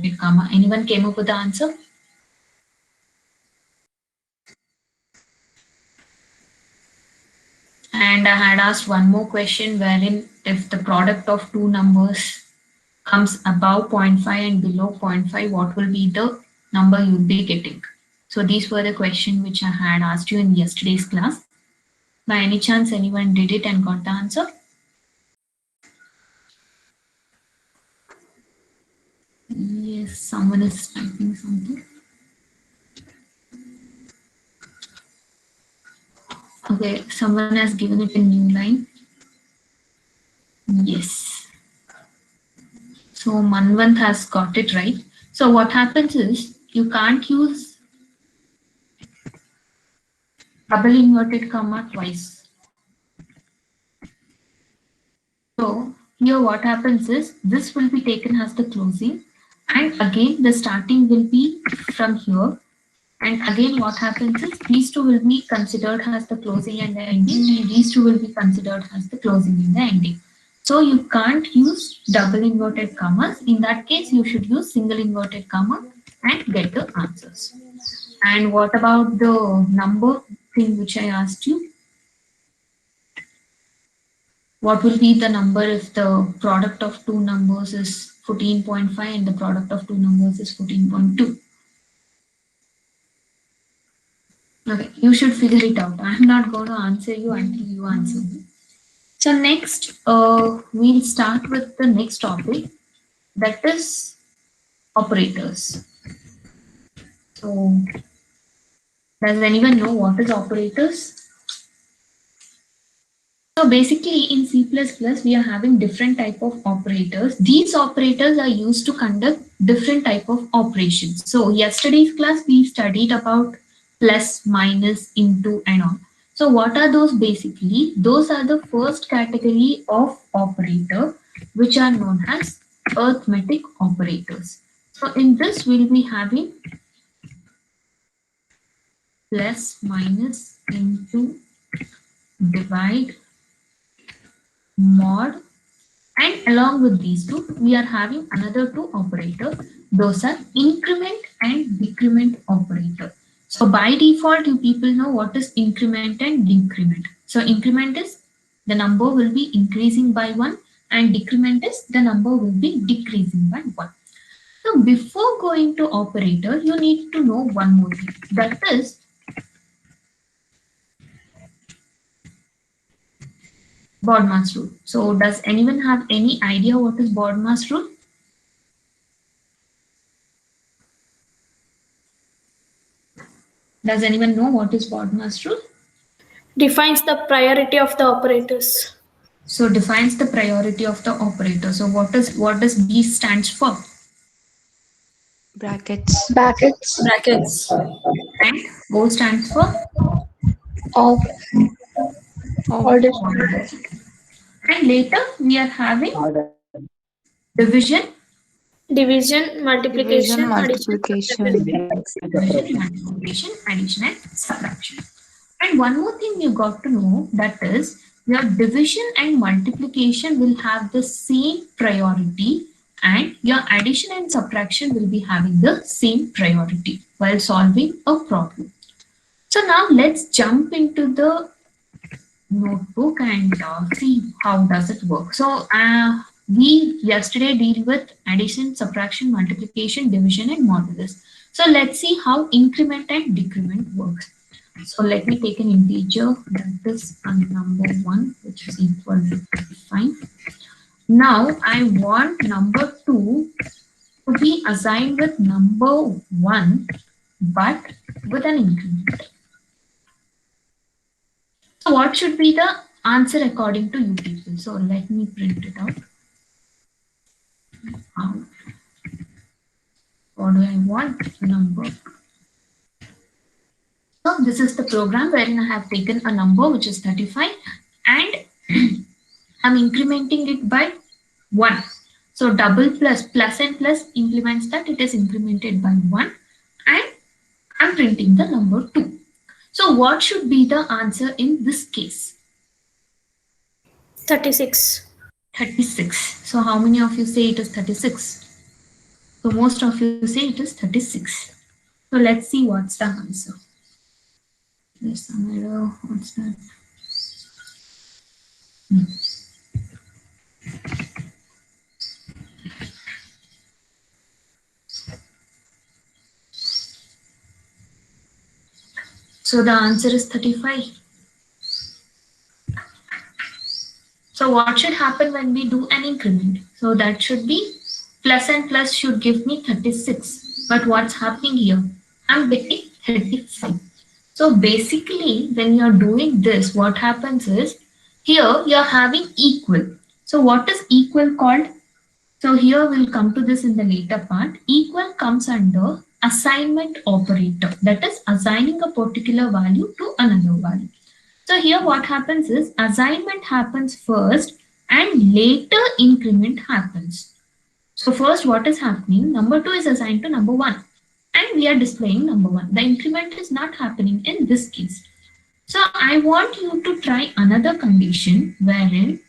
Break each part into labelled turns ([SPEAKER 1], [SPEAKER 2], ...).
[SPEAKER 1] inverted comma. Anyone came up with the answer? And I had asked one more question wherein if the product of two numbers comes above 0.5 and below 0.5, what will be the number you'll be getting? So these were the questions which I had asked you in yesterday's class. By any chance, anyone did it and got the answer? Yes, someone is typing something. Okay, someone has given it a new line. Yes. So Manvant has got it right. So what happens is you can't use double inverted comma twice. So here what happens is this will be taken as the closing, and again the starting will be from here, and again what happens is these two will be considered as the closing and the ending, and these two will be considered as the closing and the ending. So you can't use double inverted commas. In that case you should use single inverted comma and get the answers. And what about the number thing which I asked you? What will be the number if the product of two numbers is 14.5 and the product of two numbers is 14.2? Okay, you should figure it out. I'm not going to answer you until you answer me. So next, we'll start with the next topic, that is operators. So does anyone know what is operators? So basically in C++ we are having different type of operators. These operators are used to conduct different type of operations. So yesterday's class we studied about plus, minus, into and all. So what are those basically? Those are the first category of operator which are known as arithmetic operators. So in this we'll be having plus, minus, into, divide, mod, and along with these two we are having another two operators. Those are increment and decrement operator. So by default you people know what is increment and decrement. So increment is the number will be increasing by 1 and decrement is the number will be decreasing by 1. So before going to operator you need to know one more thing, that is Bodmas rule. So does anyone have any idea what is Bodmas rule? Does anyone know what is Bodmas rule?
[SPEAKER 2] Defines the priority of the operators.
[SPEAKER 1] So defines the priority of the operator. So what does B stands for?
[SPEAKER 3] Brackets.
[SPEAKER 2] Brackets.
[SPEAKER 1] And O stands for
[SPEAKER 2] Of order.
[SPEAKER 1] order. And later we are having division,
[SPEAKER 2] Division, multiplication,
[SPEAKER 3] Multiplication.
[SPEAKER 1] multiplication, addition and subtraction. And one more thing you got to know, that is your division and multiplication will have the same priority and your addition and subtraction will be having the same priority while solving a problem. So now let's jump into the notebook and see how does it work. So we yesterday deal with addition, subtraction, multiplication, division and modulus. So let's see how increment and decrement works. So let me take an integer, that is a number 1 which is equal to 35. Now I want number 2 to be assigned with number 1 but with an increment. So what should be the answer according to you people? So let me print it out. What do I want? Number. So this is the program wherein I have taken a number which is 35 and I'm incrementing it by 1. So double plus and plus implements that it is incremented by 1 and I'm printing the number 2. So what should be the answer in this case?
[SPEAKER 2] 36.
[SPEAKER 1] 36. So how many of you say it is 36? So most of you say it is 36. So let's see what's the answer. There's some error. What's that? So the answer is 35. So what should happen when we do an increment? So that should be plus and plus should give me 36. But what's happening here? I'm getting 35. So basically, when you're doing this, what happens is here you're having equal. So what is equal called? So here we'll come to this in the later part. Equal comes under assignment operator. That is assigning a particular value to another value. So here what happens is assignment happens first and later increment happens. So first what is happening? Number 2 is assigned to number 1 and we are displaying number 1. The increment is not happening in this case. So I want you to try another condition wherein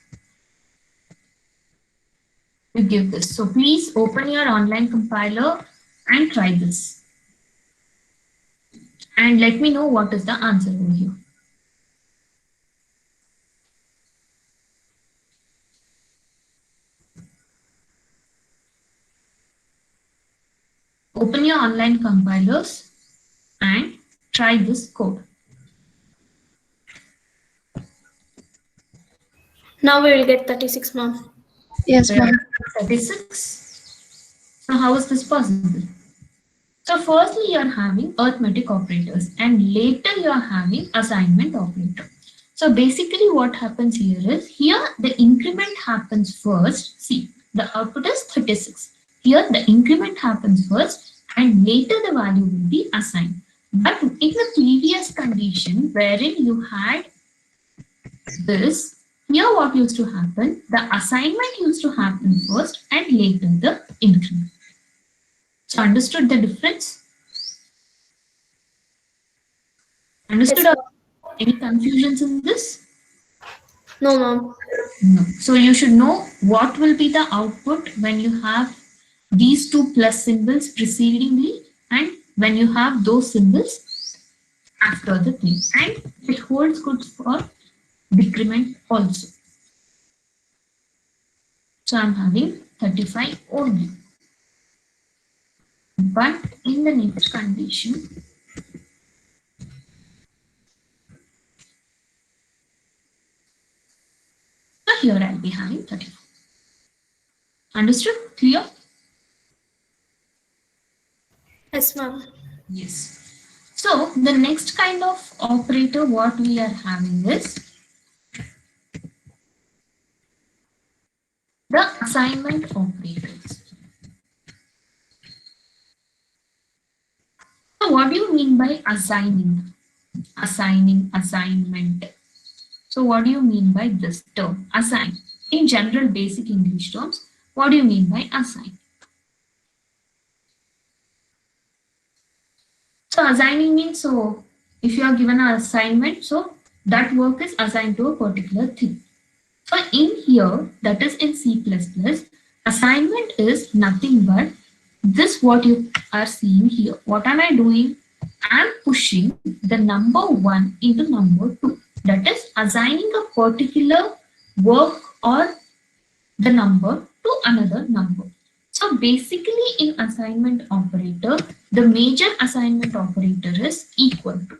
[SPEAKER 1] you give this. So please open your online compiler and try this. And let me know what is the answer over here. Open your online compilers and try this code.
[SPEAKER 2] Now we will get 36, ma'am.
[SPEAKER 3] Yes, ma'am.
[SPEAKER 1] 36. So how is this possible? So firstly you're having arithmetic operators and later you're having assignment operator. So basically what happens here is here the increment happens first. See, the output is 36. Here the increment happens first and later the value will be assigned. But in the previous condition wherein you had this, here what used to happen, the assignment used to happen first and later the increment. So understood the difference? Understood?
[SPEAKER 2] Yes,
[SPEAKER 1] Any confusions in this?
[SPEAKER 2] no, ma'am.
[SPEAKER 1] No. So you should know what will be the output when you have these two plus symbols precedingly and when you have those symbols after the thing. And it holds good for decrement also. So I'm having 35 only. But in the next condition, so here I'll be having 34. Understood? Clear?
[SPEAKER 2] Yes, ma'am.
[SPEAKER 1] Yes. So the next kind of operator what we are having is the assignment operators. So what do you mean by assigning? Assigning, assignment. So what do you mean by this term? Assign. In general basic English terms, what do you mean by assign? So assigning means, so if you are given an assignment, so that work is assigned to a particular thing. So in here, that is in C++, assignment is nothing but this what you are seeing here. What am I doing? I am pushing the number 1 into number 2. That is assigning a particular work or the number to another number. So basically in assignment operator, the major assignment operator is equal to.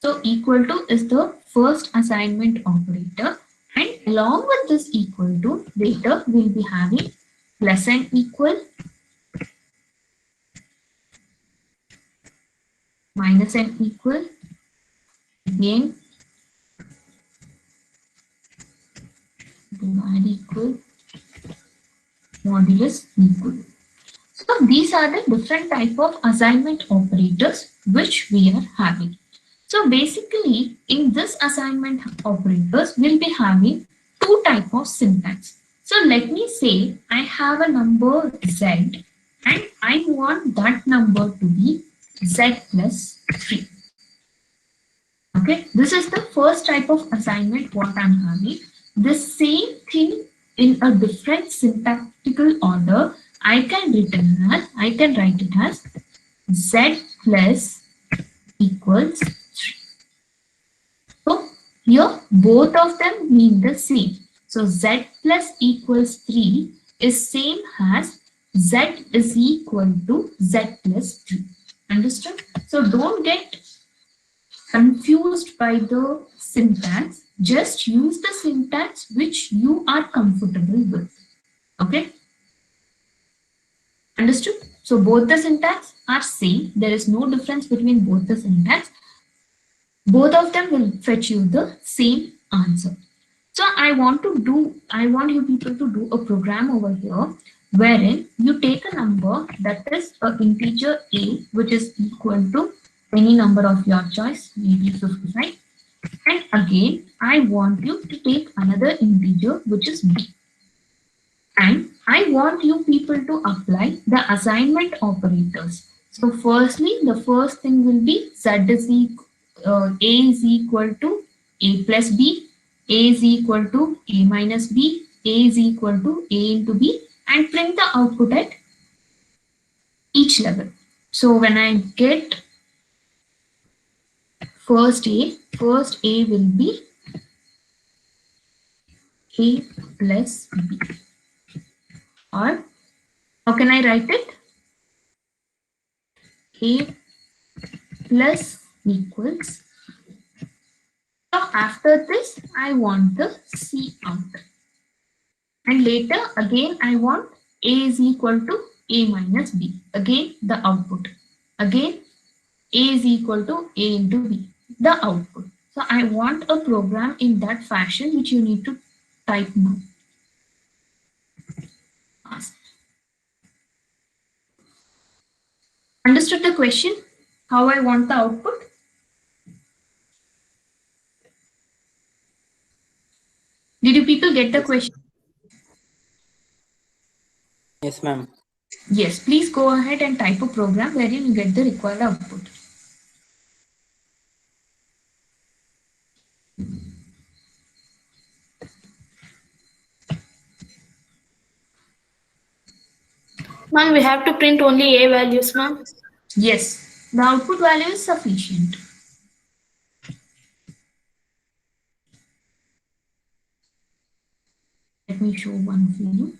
[SPEAKER 1] So equal to is the first assignment operator and along with this equal to later we'll be having plus and equal, minus and equal, again divide equal, modulus equal. So these are the different type of assignment operators which we are having. So basically in this assignment operators we'll be having two type of syntax. So let me say I have a number z and I want that number to be z plus 3. Okay, this is the first type of assignment what I'm having. The same thing in a different syntactical order I can write it as z plus equals 3. So here both of them mean the same. So z plus equals 3 is same as z is equal to z plus 3. Understood? So don't get confused by the syntax. Just use the syntax which you are comfortable with. Okay? Understood? So both the syntax are same. There is no difference between both the syntax. Both of them will fetch you the same answer. So I want you people to do a program over here wherein you take a number that is an integer a which is equal to any number of your choice, maybe 55. And again, I want you to take another integer which is b. And I want you people to apply the assignment operators. So firstly, the first thing will be a is equal to a plus b, a is equal to a minus b, a is equal to a into b, and print the output at each level. So when I get first a will be a plus b. Or how can I write it? A plus equals. So after this, I want the C out. And later, again, I want A is equal to A minus B. Again, the output. Again, A is equal to A into B. The output. So I want a program in that fashion which you need to type now. Understood the question? How I want the output? Did you people get the
[SPEAKER 3] Yes,
[SPEAKER 1] question?
[SPEAKER 3] yes, ma'am.
[SPEAKER 1] Yes, please go ahead and type a program wherein you get the required output.
[SPEAKER 2] Ma'am, we have to print only A values, ma'am.
[SPEAKER 1] Yes, the output value is sufficient. Let me show one for you.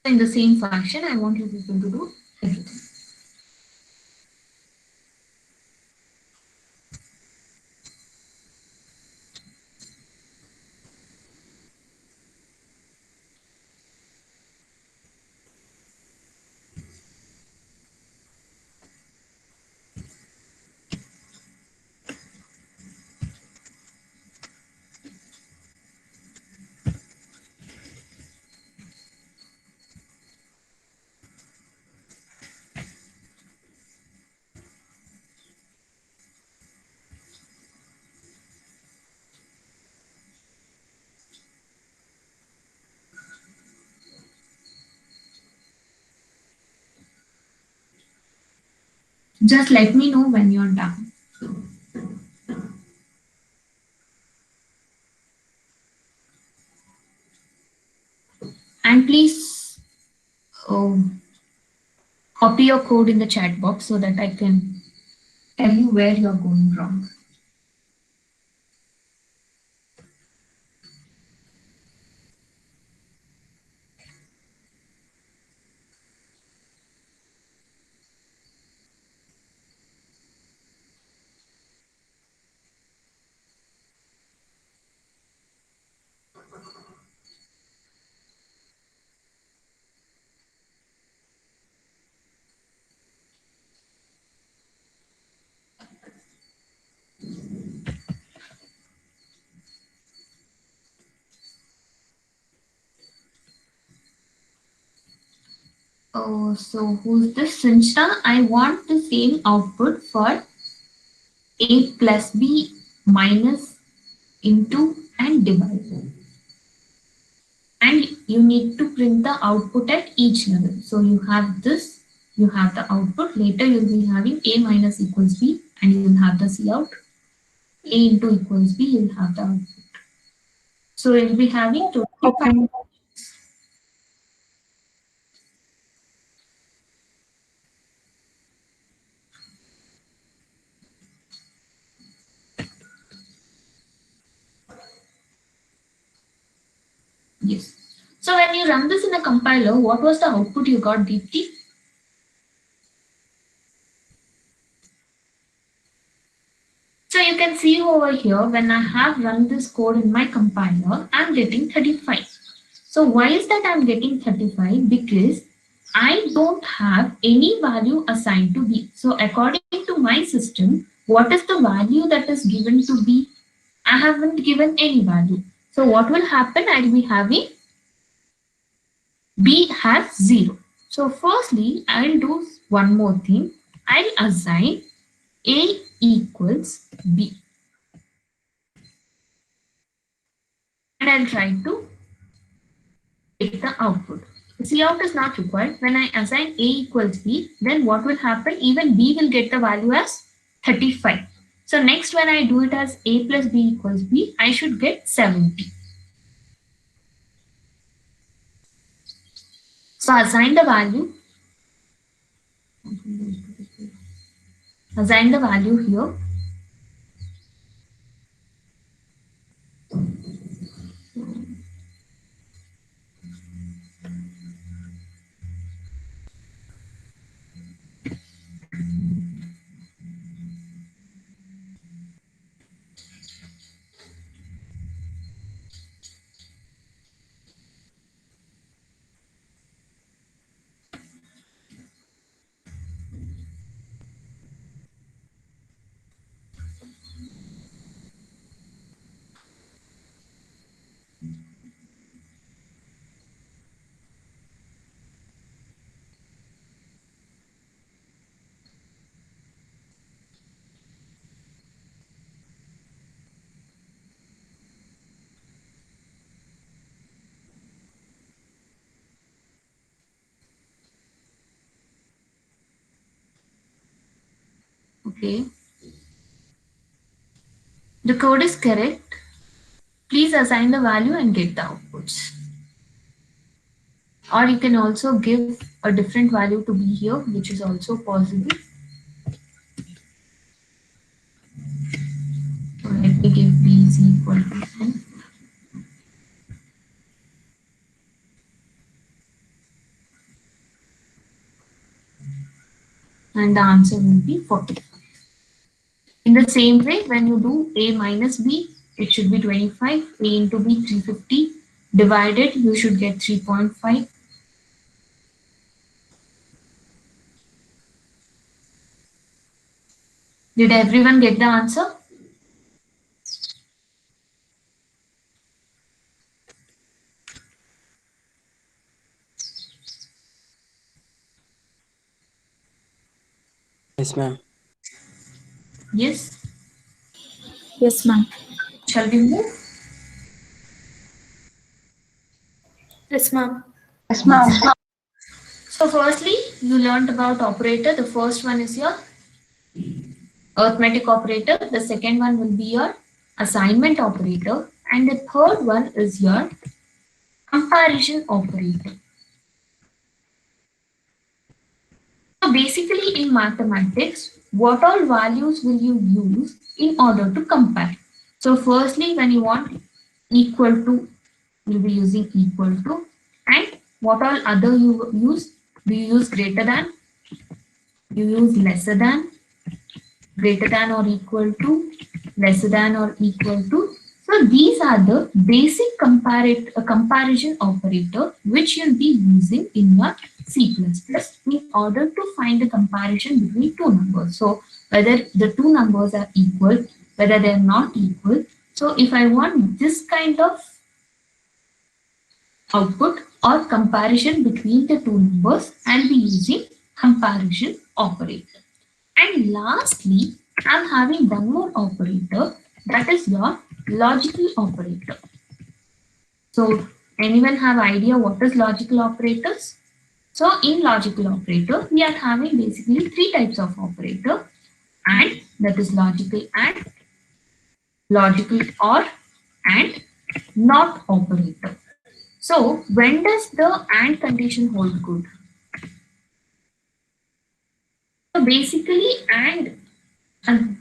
[SPEAKER 1] In the same fashion, I want you people to do everything. Just let me know when you're done. And please copy your code in the chat box so that I can tell you where you're going wrong. Oh, so who's this? Sinchna, I want the same output for a plus b minus into and divide. And you need to print the output at each level. So you have this, you have the output. Later you'll be having a minus equals b and you'll have the C out. A into equals b, you'll have the output. So you'll be having totally
[SPEAKER 2] Okay.
[SPEAKER 1] 5. Yes. So when you run this in a compiler, what was the output you got, Deepti? So you can see over here, when I have run this code in my compiler, I'm getting 35. So why is that I'm getting 35? Because I don't have any value assigned to B. So according to my system, what is the value that is given to B? I haven't given any value. So what will happen? I'll be having B has 0. So firstly, I'll do one more thing. I'll assign A equals B. And I'll try to take the output. The Cout is not required. When I assign A equals B, then what will happen? Even B will get the value as 35. So next when I do it as A plus B equals B, I should get 70. So assign the value here. Okay. The code is correct. Please assign the value and get the outputs. Or you can also give a different value to be here, which is also possible. So let me give b is equal to 10. And the answer will be 45. In the same way, when you do a minus b, it should be 25. A into b, 350. Divided, you should get 3.5. Did everyone get the answer?
[SPEAKER 3] Yes, ma'am.
[SPEAKER 1] Yes.
[SPEAKER 2] Yes, ma'am.
[SPEAKER 1] Shall we move?
[SPEAKER 2] Yes, ma'am.
[SPEAKER 1] Yes, ma'am. So firstly, you learned about operator. The first one is your arithmetic operator. The second one will be your assignment operator. And the third one is your comparison operator. So basically in mathematics, what all values will you use in order to compare? So firstly, when you want equal to, you'll be using equal to. And what all other you use? Do you use greater than? You use lesser than, greater than or equal to, lesser than or equal to. So these are the basic comparison operator which you'll be using in your C++ in order to find the comparison between two numbers. So whether the two numbers are equal, whether they are not equal. So if I want this kind of output, or comparison between the two numbers, I'll be using comparison operator. And lastly, I'm having one more operator, that is your logical operator. So anyone have idea what is logical operators? So in logical operator, we are having basically three types of operator, and that is logical and, logical or, and not operator. So when does the and condition hold good? So basically and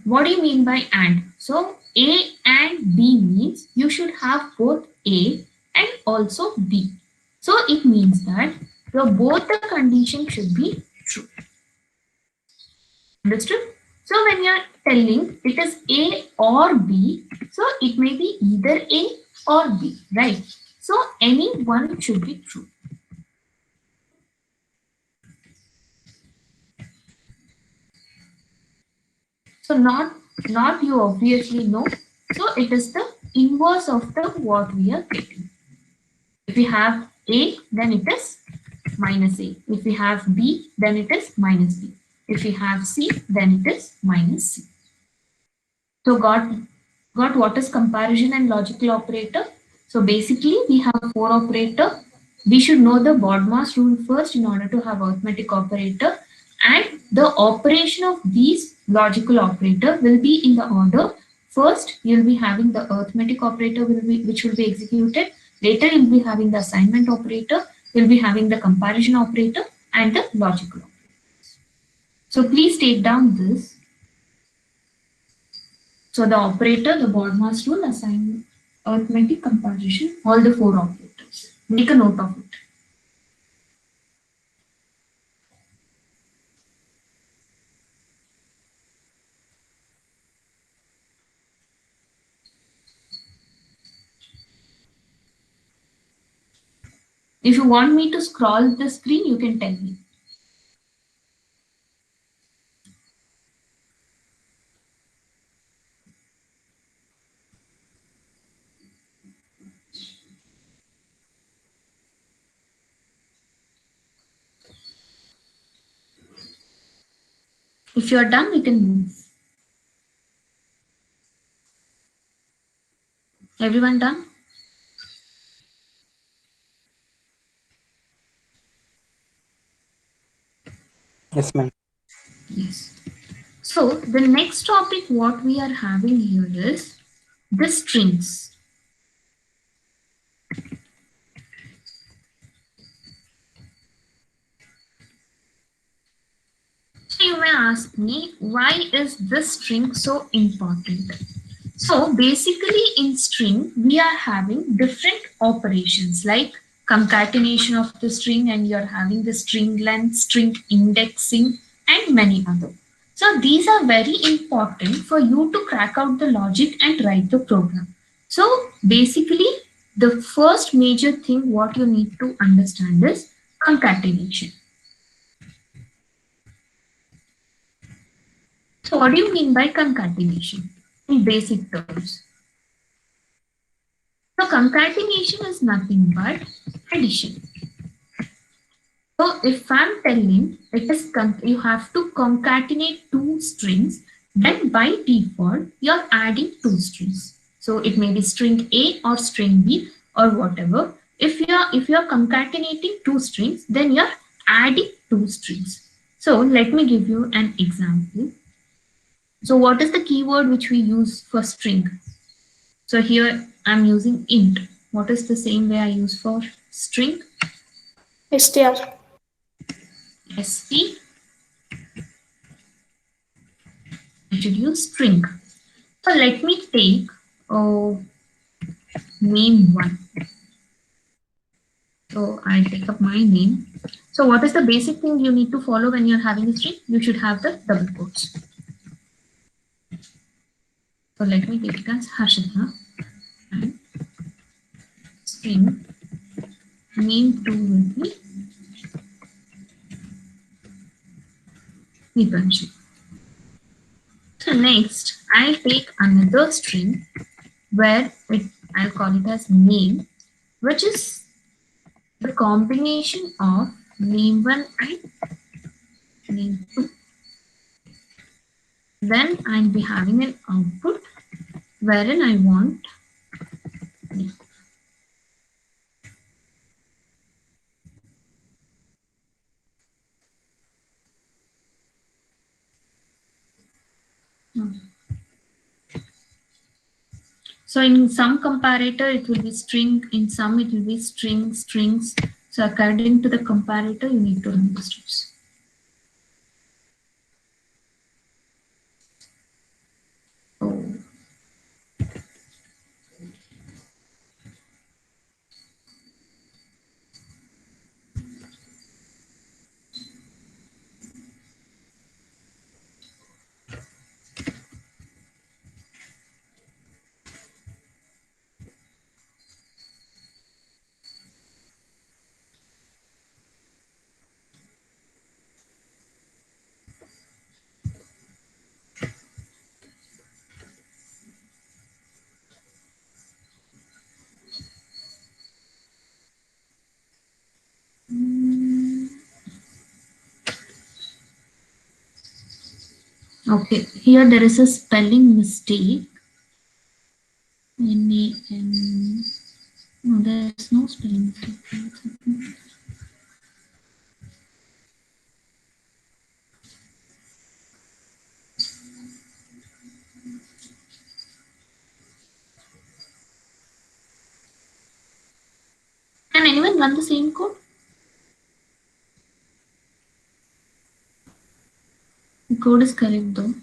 [SPEAKER 1] what do you mean by and? So A and B means you should have both A and also B. So it means that both the conditions should be true. Understood? So when you are telling it is A or B, so it may be either A or B, right? So any one should be true. So not you obviously know. So it is the inverse of the what we are getting. If we have A, then it is minus A. If we have B, then it is minus B. If we have C, then it is minus C. So got what is comparison and logical operator? So basically we have four operator. We should know the BODMAS rule first in order to have arithmetic operator, and the operation of these logical operator will be in the order. First you'll be having the arithmetic operator which will be executed. Later you'll be having the assignment operator, you'll be having the comparison operator and the logical operators. So please take down this. So the operator, the BODMAS rule, assign arithmetic, comparison, all the four operators. Make a note of it. If you want me to scroll the screen, you can tell me. If you are done, we can move. Everyone done?
[SPEAKER 3] Yes, ma'am.
[SPEAKER 1] Yes. So the next topic what we are having here is the strings. So you may ask me, why is this string so important? So basically in string, we are having different operations like concatenation of the string, and you're having the string length, string indexing, and many other. So these are very important for you to crack out the logic and write the program. So basically the first major thing what you need to understand is concatenation. So what do you mean by concatenation in basic terms? So concatenation is nothing but addition. So if I'm telling it is you have to concatenate two strings, then by default you're adding two strings. So it may be string A or string B or whatever. If you're concatenating two strings, then you're adding two strings. So let me give you an example. So what is the keyword which we use for string? So here I'm using int. What is the same way I use for string?
[SPEAKER 2] str.
[SPEAKER 1] St. I should use string. So let me take name 1. So I take up my name. So what is the basic thing you need to follow when you're having a string? You should have the double quotes. So let me take it as Harshita and string name 2 will be Nipanshu. So next I'll take another string where I'll call it as name, which is the combination of name1 and name2. Then I'll be having an output wherein I want name. So in some comparator it will be string, in some it will be string, strings. So according to the comparator you need to run the steps. Oh. Okay, here there is a spelling mistake. N-A-N. No, there is no spelling mistake. Can anyone run the same code? The code is correct though.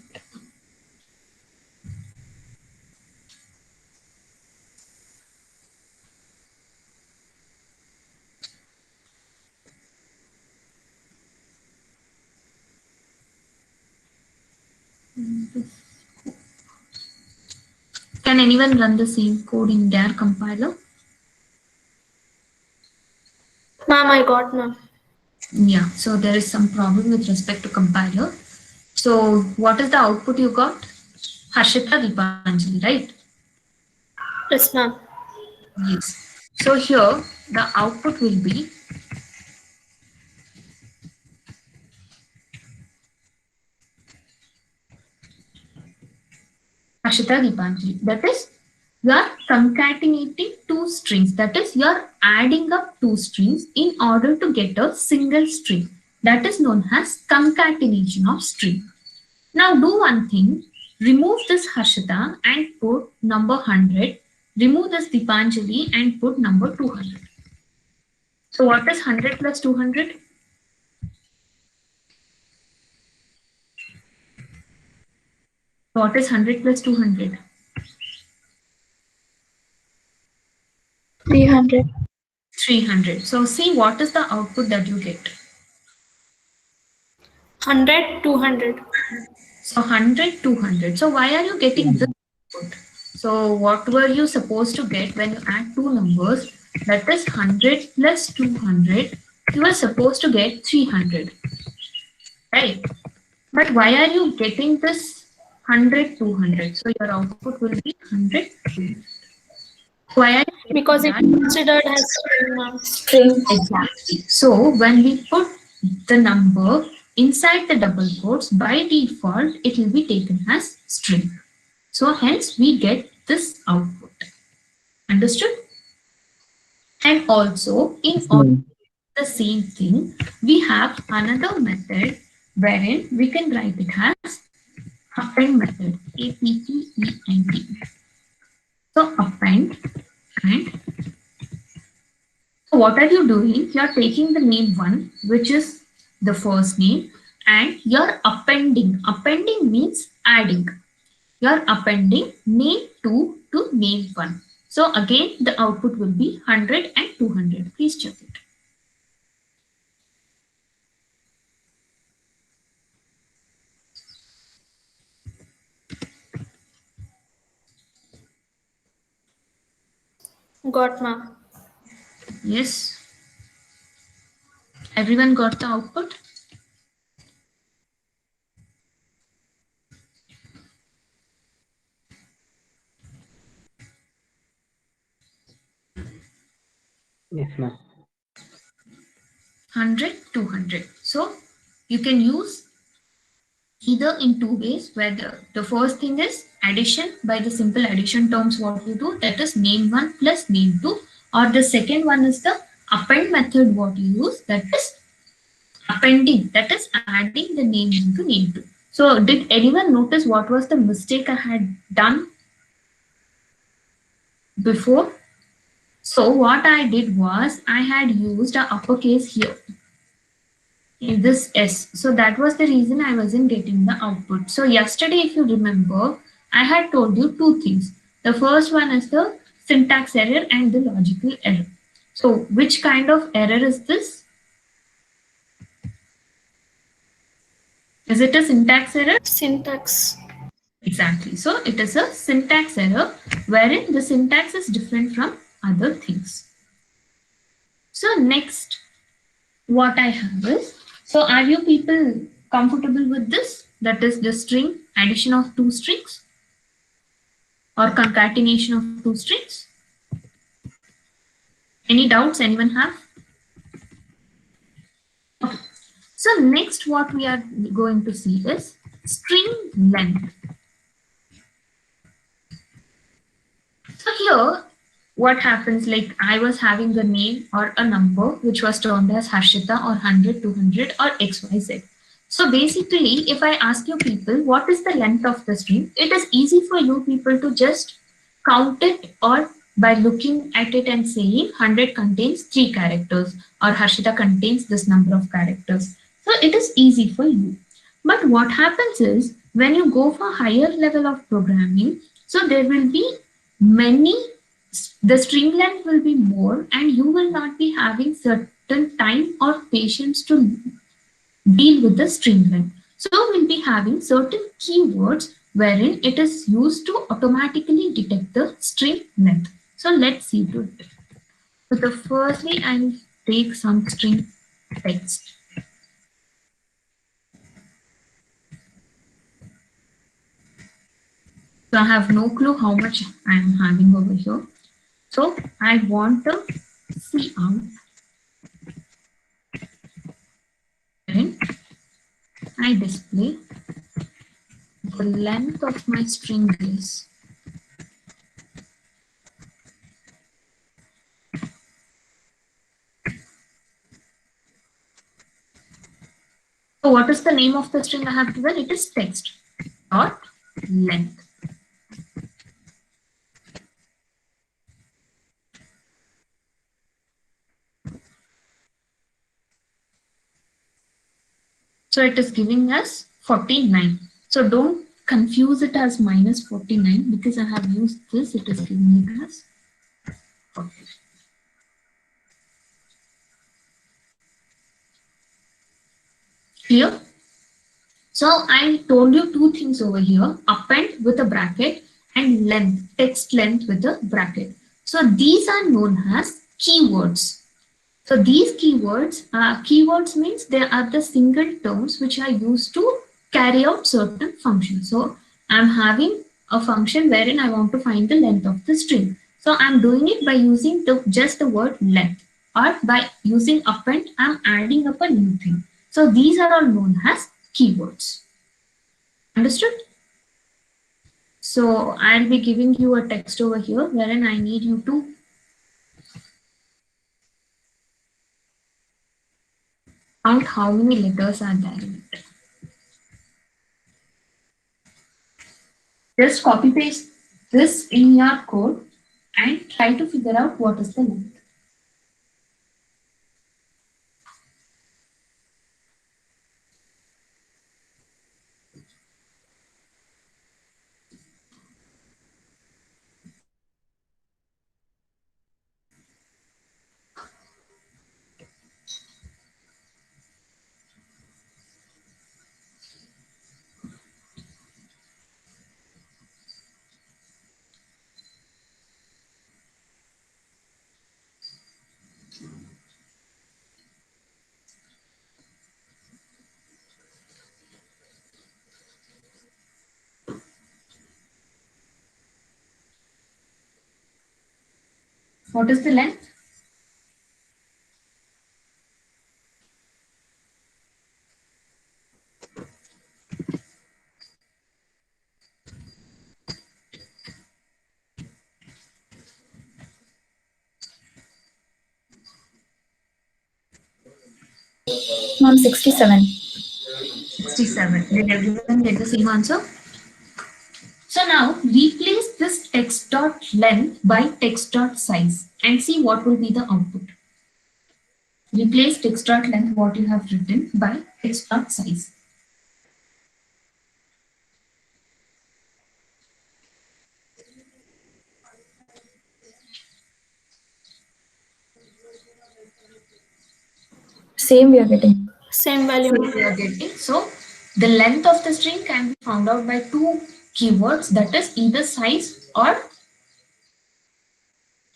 [SPEAKER 1] Can anyone run the same code in their compiler?
[SPEAKER 2] Ma'am, I got ma'am.
[SPEAKER 1] Yeah, so there is some problem with respect to compiler. So what is the output you got? Harshita Deepanjali, right?
[SPEAKER 2] Yes, ma'am.
[SPEAKER 1] Yes. So here the output will be Ashita Deepanjali. That is, you are concatenating two strings. That is, you are adding up two strings in order to get a single string. That is known as concatenation of string. Now do one thing. Remove this Harshita and put number 100. Remove this Deepanjali and put number 200. So what is 100 plus 200? What is 100 plus 200?
[SPEAKER 2] 300.
[SPEAKER 1] 300. So see what is the output that you get.
[SPEAKER 2] 100, 200.
[SPEAKER 1] So 100, 200. So why are you getting this output? So what were you supposed to get when you add two numbers? That is 100 plus 200. You were supposed to get 300. Right? But why are you getting this 100, 200? So your output will be 100, 200. Why are you
[SPEAKER 2] Because
[SPEAKER 1] getting
[SPEAKER 2] it
[SPEAKER 1] that?
[SPEAKER 2] considered as string, ma'am. String.
[SPEAKER 1] Exactly. So when we put the number inside the double quotes, by default, it will be taken as string. So hence we get this output. Understood? And also in all the same thing, we have another method wherein we can write it as append method. A-P-P-E-N-D. So append, and so what are you doing? You're taking the name 1, which is the first name, and you're appending. Appending means adding. You're appending name 2 to name 1. So again, the output will be 100 and 200. Please check it.
[SPEAKER 2] Got, ma'am.
[SPEAKER 1] Yes. Everyone got the output?
[SPEAKER 3] Yes, ma'am.
[SPEAKER 1] 100, 200. So you can use either in two ways, where the first thing is addition by the simple addition terms what you do, that is name 1 plus name 2, or the second one is the append method what you use, that is appending, that is adding the name 1 to name 2. So did anyone notice what was the mistake I had done before? So what I did was I had used a uppercase here in this S. So that was the reason I wasn't getting the output. So yesterday, if you remember, I had told you two things. The first one is the syntax error and the logical error. So which kind of error is this? Is it a syntax error?
[SPEAKER 2] Syntax.
[SPEAKER 1] Exactly. So it is a syntax error wherein the syntax is different from other things. So next, what I have is, so are you people comfortable with this? That is the string, addition of two strings or concatenation of two strings. Any doubts anyone have? Okay. So next what we are going to see is string length. So here, what happens, like I was having the name or a number which was termed as Harshita or 100, 200 or XYZ. So basically, if I ask you people, what is the length of the string? It is easy for you people to just count it, or by looking at it and saying 100 contains 3 characters or Harshita contains this number of characters. So it is easy for you. But what happens is when you go for higher level of programming, so there will be many, the string length will be more and you will not be having certain time or patience to deal with the string length. So we'll be having certain keywords wherein it is used to automatically detect the string length. So let's see to it. So the firstly I'll take some string text. So I have no clue how much I'm having over here. So I want the cout wherein I display the length of my string is. So what is the name of the string I have given? It is text dot length. So it is giving us 49. So don't confuse it as minus 49 because I have used this. It is giving it as 40. Clear? So I told you two things over here, append with a bracket and length, text length with a bracket. So these are known as keywords. So these keywords means they are the single terms which are used to carry out certain functions. So I'm having a function wherein I want to find the length of the string. So I'm doing it by using just the word length, or by using append, I'm adding up a new thing. So these are all known as keywords. Understood? So I'll be giving you a text over here wherein I need you to count how many letters are there in it. Just copy paste this in your code and try to figure out what is the length. What is the length?
[SPEAKER 2] Ma'am, 67.
[SPEAKER 1] 67. Did everyone get the same answer? So now replace this text dot length by text dot size and see what will be the output. Replace text dot length what you have written by text dot size.
[SPEAKER 2] Same we are getting. Same value.
[SPEAKER 1] So we are getting. So the length of the string can be found out by two keywords, that is either size or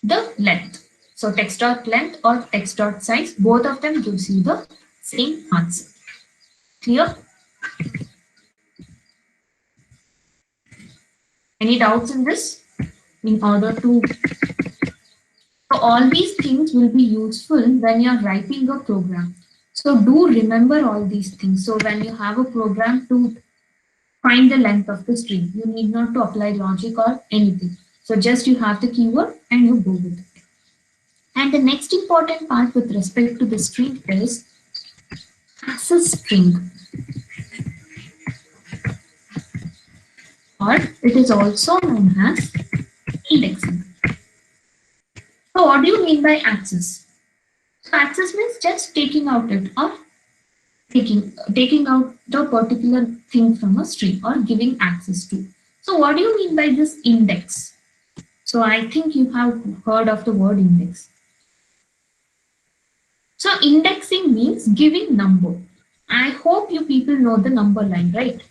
[SPEAKER 1] the length. So text dot length or text dot size, both of them gives you the same answer. Clear? Any doubts in this? In order to, so all these things will be useful when you're writing a program. So do remember all these things. So when you have a program to find the length of the string, you need not to apply logic or anything. So just you have the keyword and you go with it. And the next important part with respect to the string is access string, or it is also known as indexing. So what do you mean by access? So access means just taking out it or taking out the particular thing from a string or giving access to. So what do you mean by this index? So I think you have heard of the word index. So indexing means giving number. I hope you people know the number line, right?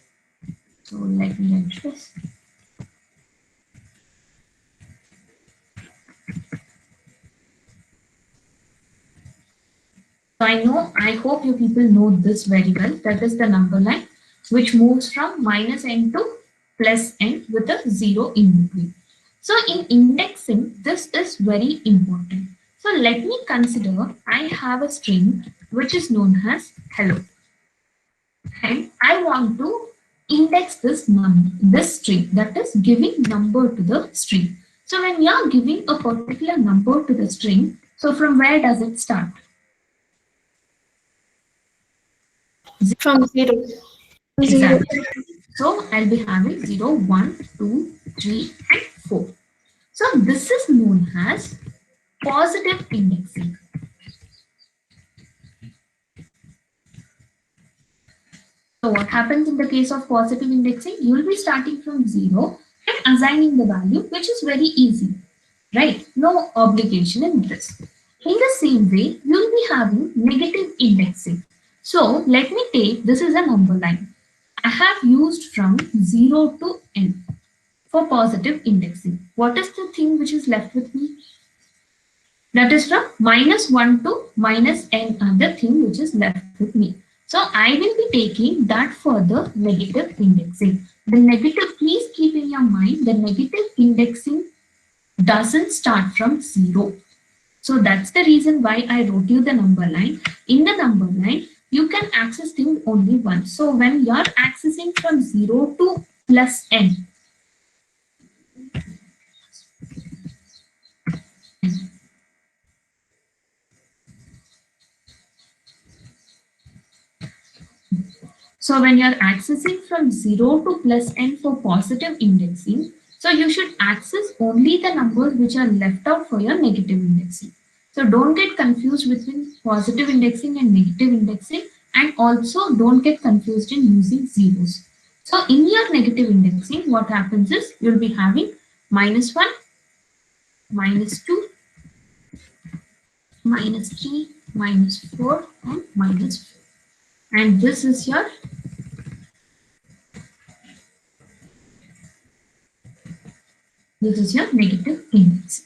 [SPEAKER 1] So let me write this. So I hope you people know this very well. That is the number line which moves from minus n to plus n with a zero in between. So in indexing, this is very important. So let me consider I have a string which is known as hello. And I want to index this string, that is giving number to the string. So when you are giving a particular number to the string, so from where does it start?
[SPEAKER 2] From 0.
[SPEAKER 1] Exactly. So I'll be having 0, 1, 2, 3, and 4. So this is known as positive indexing. So what happens in the case of positive indexing? You will be starting from 0 and assigning the value, which is very easy, right? No obligation in this. In the same way, you will be having negative indexing. So let me take, this is a number line. I have used from 0 to n for positive indexing. What is the thing which is left with me? That is from minus 1 to minus n other thing which is left with me. So I will be taking that for the negative indexing. The negative, please keep in your mind, the negative indexing doesn't start from 0. So that's the reason why I wrote you the number line. In the number line, you can access things only once. So when you are accessing from 0 to plus n, so when you're accessing from 0 to plus n for positive indexing, so you should access only the numbers which are left out for your negative indexing. So don't get confused between positive indexing and negative indexing, and also don't get confused in using zeros. So in your negative indexing, what happens is you'll be having minus 1, minus 2, minus 3, minus 4, and minus 4. And this is your negative index.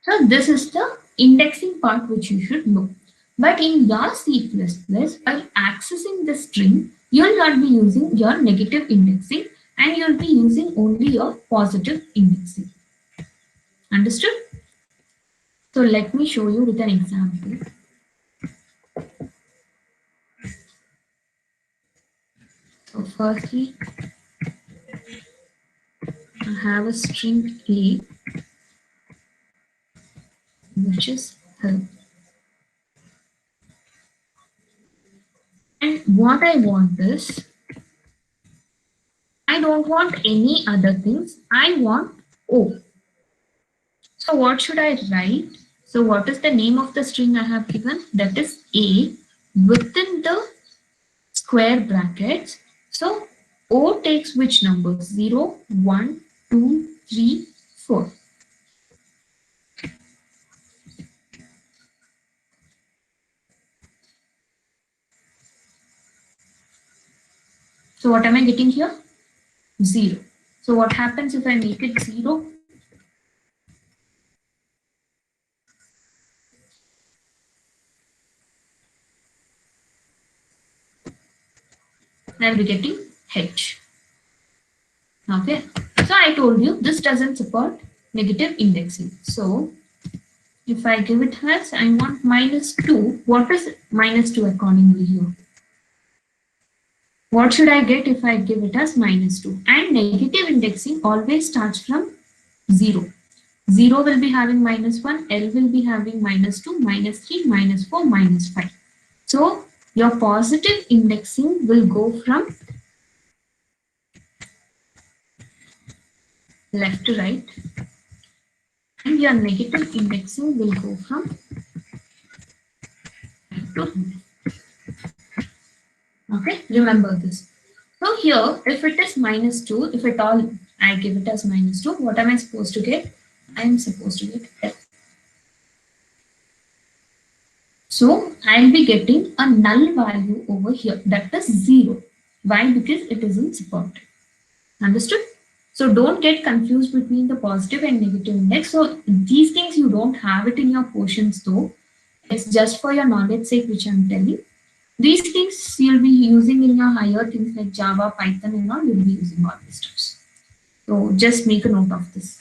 [SPEAKER 1] So this is the indexing part which you should know. But in your C++, while accessing the string, you will not be using your negative indexing and you will be using only your positive indexing. Understood? So let me show you with an example. So firstly, I have a string A which is hello. what I want is, I don't want any other things. I want O. So what should I write? So what is the name of the string I have given? That is A within the square brackets. So O takes which numbers? 0, 1, 2, 3, 4. So what am I getting here? 0. So what happens if I make it 0? I'll be getting H. Okay. So I told you this doesn't support negative indexing. So if I give it as I want -2, what is -2 accordingly here? What should I get if I give it as -2? And negative indexing always starts from 0. 0 will be having -1, L will be having -2, -3, -4, -5. So your positive indexing will go from left to right, and your negative indexing will go from right to left. Okay, remember this. So here, if it is -2, if at all I give it as -2, what am I supposed to get? I am supposed to get F. So I'll be getting a null value over here, that is 0. Why? Because it isn't supported. Understood? So don't get confused between the positive and negative index. So these things you don't have it in your portions though. It's just for your knowledge sake which I'm telling. These things you'll be using in your higher things like Java, Python and all, you'll be using all these stuff. So just make a note of this.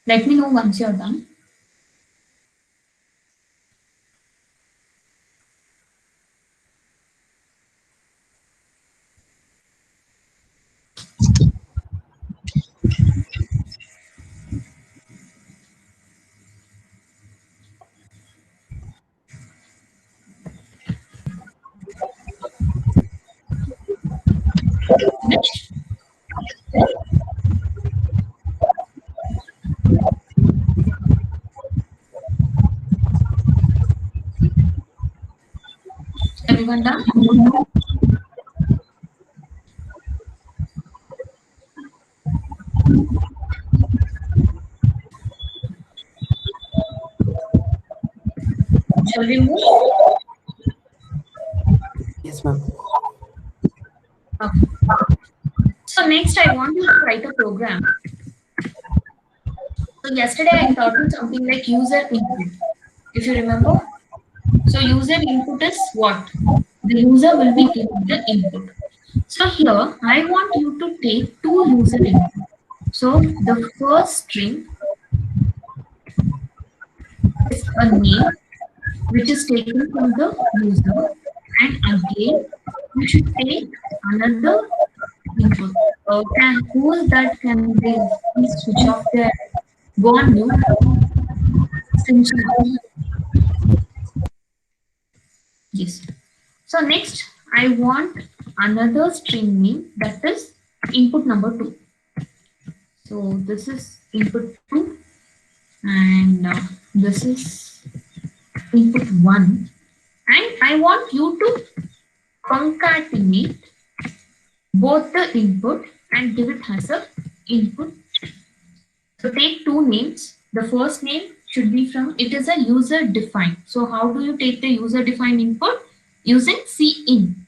[SPEAKER 1] Let me know once you're done. Next. Everyone done? Shall we move?
[SPEAKER 3] Yes, ma'am.
[SPEAKER 1] Okay. So next I want you to write a program. So yesterday I taught you something like user input. If you remember. So user input is what? The user will be given the input. So here I want you to take two user input. So the first string is a name which is taken from the user, and again you should take another input. Who is that? Can they please switch off their go on mute? Yes. So next I want another string name, that is input number 2. So this is input 2 and this is input 1, and I want you to concatenate both the input and give it as a input. So take two names. The first name should be from, it is a user defined. So how do you take the user defined input? Using cin.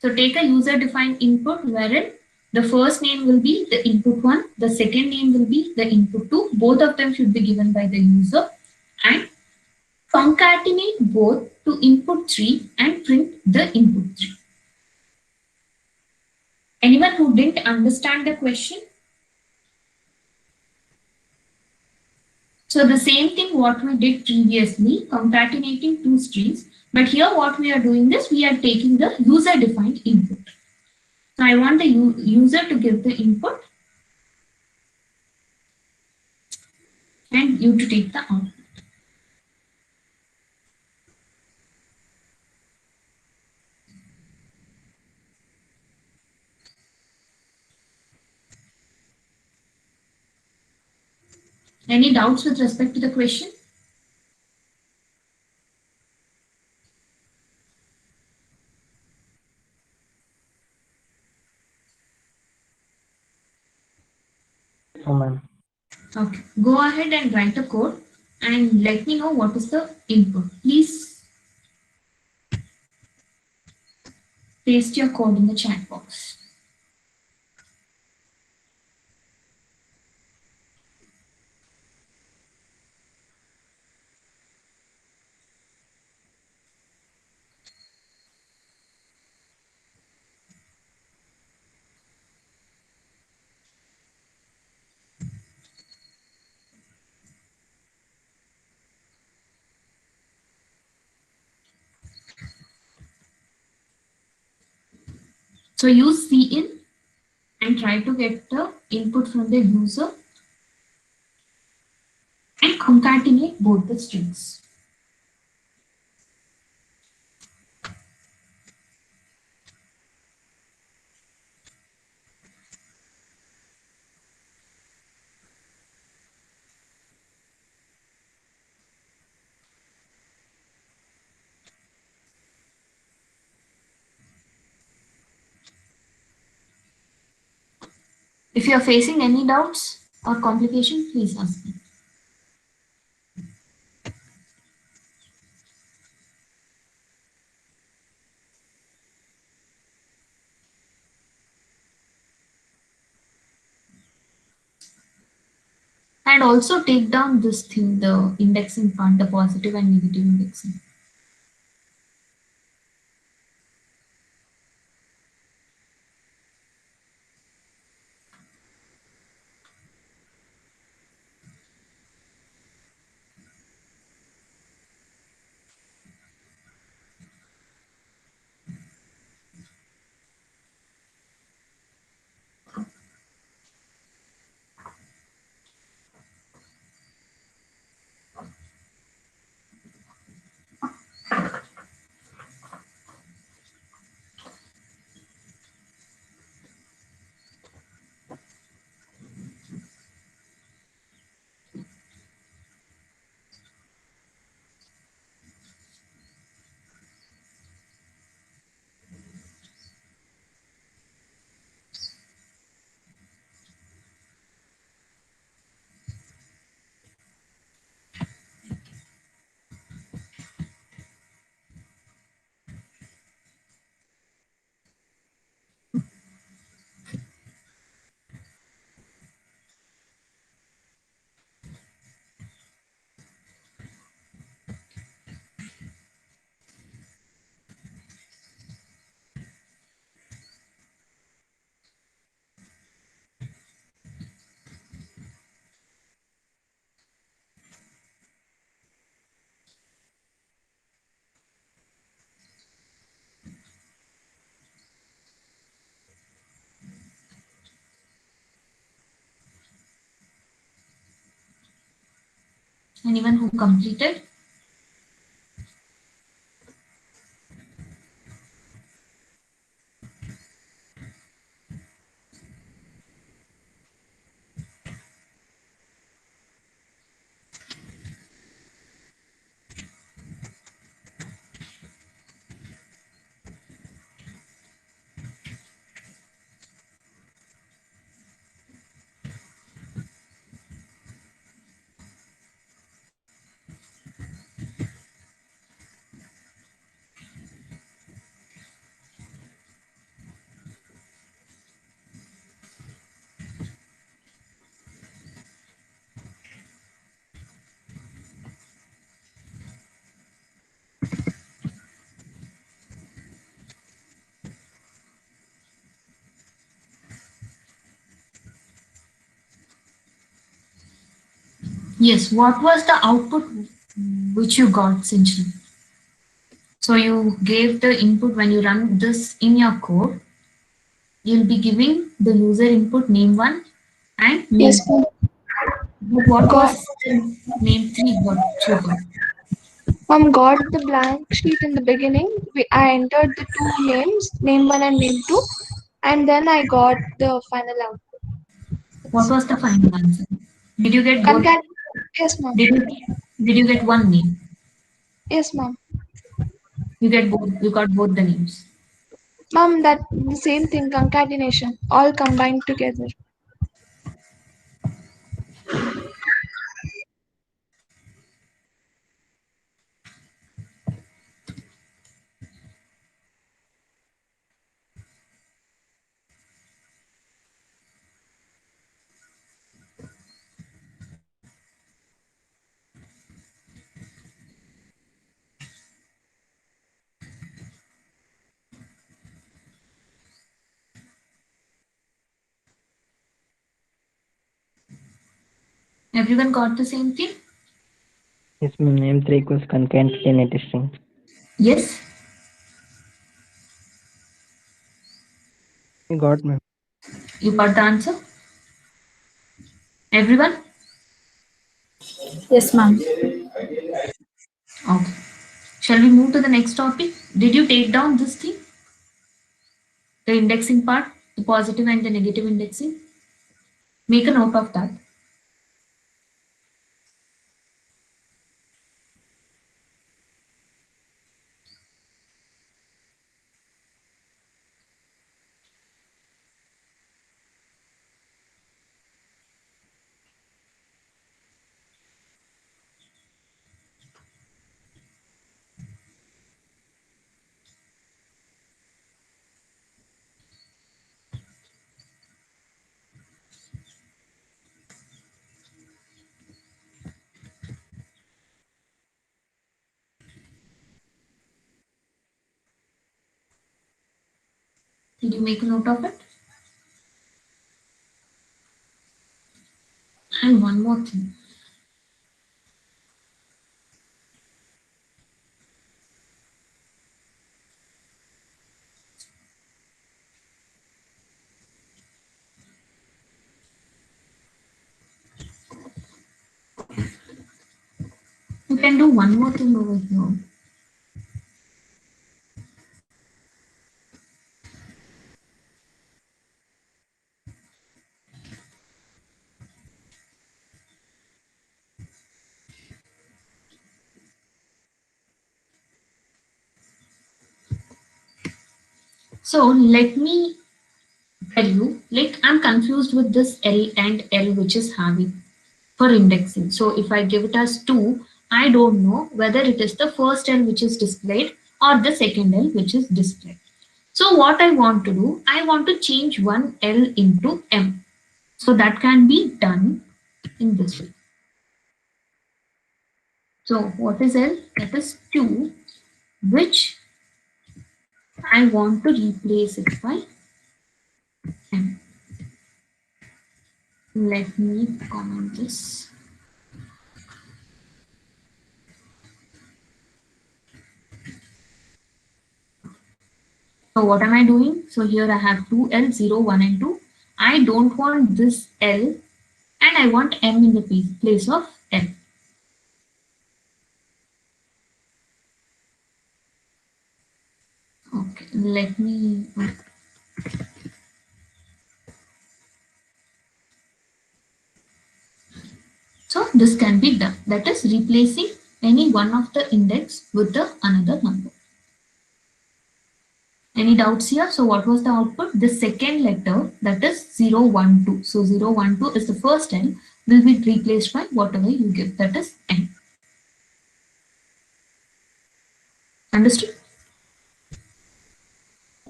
[SPEAKER 1] So take a user defined input wherein the first name will be the input 1, the second name will be the input 2. Both of them should be given by the user, and concatenate both to input 3 and print the input 3. Anyone who didn't understand the question? So So the same thing what we did previously, concatenating two strings, but here what we are doing is we are taking the user defined input. So I want the user to give the input and you to take the output. Any doubts with respect to the question?
[SPEAKER 3] No, ma'am.
[SPEAKER 1] Okay, go ahead and write a code and let me know what is the input. Please paste your code in the chat box. So use cin and try to get the input from the user and concatenate both the strings. If you are facing any doubts or complication, please ask me. And also take down this thing, the indexing part, the positive and negative indexing. Anyone who completed? Yes, what was the output which you got essentially? So you gave the input when you run this in your code, you'll be giving the user input name 1 and name
[SPEAKER 2] Yes,
[SPEAKER 1] 2.
[SPEAKER 2] ma'am.
[SPEAKER 1] But what
[SPEAKER 2] Got,
[SPEAKER 1] was the name 3 what you got?
[SPEAKER 2] got the blank sheet in the beginning. I entered the two names, name one and name two, and then I got the final output.
[SPEAKER 1] What was the final answer? Did you get both?
[SPEAKER 2] Concat. Yes, ma'am.
[SPEAKER 1] Did you did you get one name?
[SPEAKER 2] Yes, ma'am.
[SPEAKER 1] You get both. You got both the names.
[SPEAKER 2] Ma'am, that the same thing, concatenation, all combined together.
[SPEAKER 1] Everyone got the same thing?
[SPEAKER 3] Yes, ma'am. Name 3 equals concatenate string.
[SPEAKER 1] Yes.
[SPEAKER 3] You got, ma'am.
[SPEAKER 1] You got the answer. Everyone.
[SPEAKER 2] Yes, ma'am.
[SPEAKER 1] Okay. Shall we move to the next topic? Did you take down this thing? The indexing part, the positive and the negative indexing. Make a note of that. Did you make a note of it? And one more thing. You can do one more thing over here. So let me tell you, like I'm confused with this L and L which is having for indexing. So if I give it as 2, I don't know whether it is the first L which is displayed or the second L which is displayed. So what I want to do, I want to change one L into M. So that can be done in this way. So what is L? That is 2, which I want to replace it by M. Let me comment this. So what am I doing? So here I have 2L, 0, 1 and 2. I don't want this L and I want M in the place of L. Okay, let me. So this can be done. That is replacing any one of the index with the another number. Any doubts here? So what was the output? The second letter, that is 0, 1, 2. So 0, 1, 2 is the first L, will be replaced by whatever you give, that is M. Understood?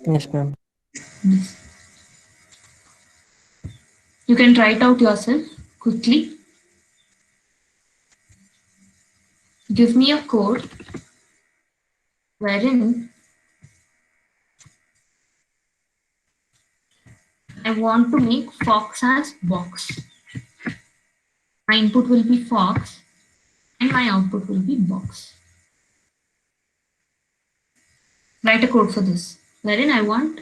[SPEAKER 3] Yes, ma'am.
[SPEAKER 1] Yes. You can try it out yourself quickly. Give me a code wherein I want to make fox as box. My input will be fox and my output will be box. Write a code for this, wherein I want,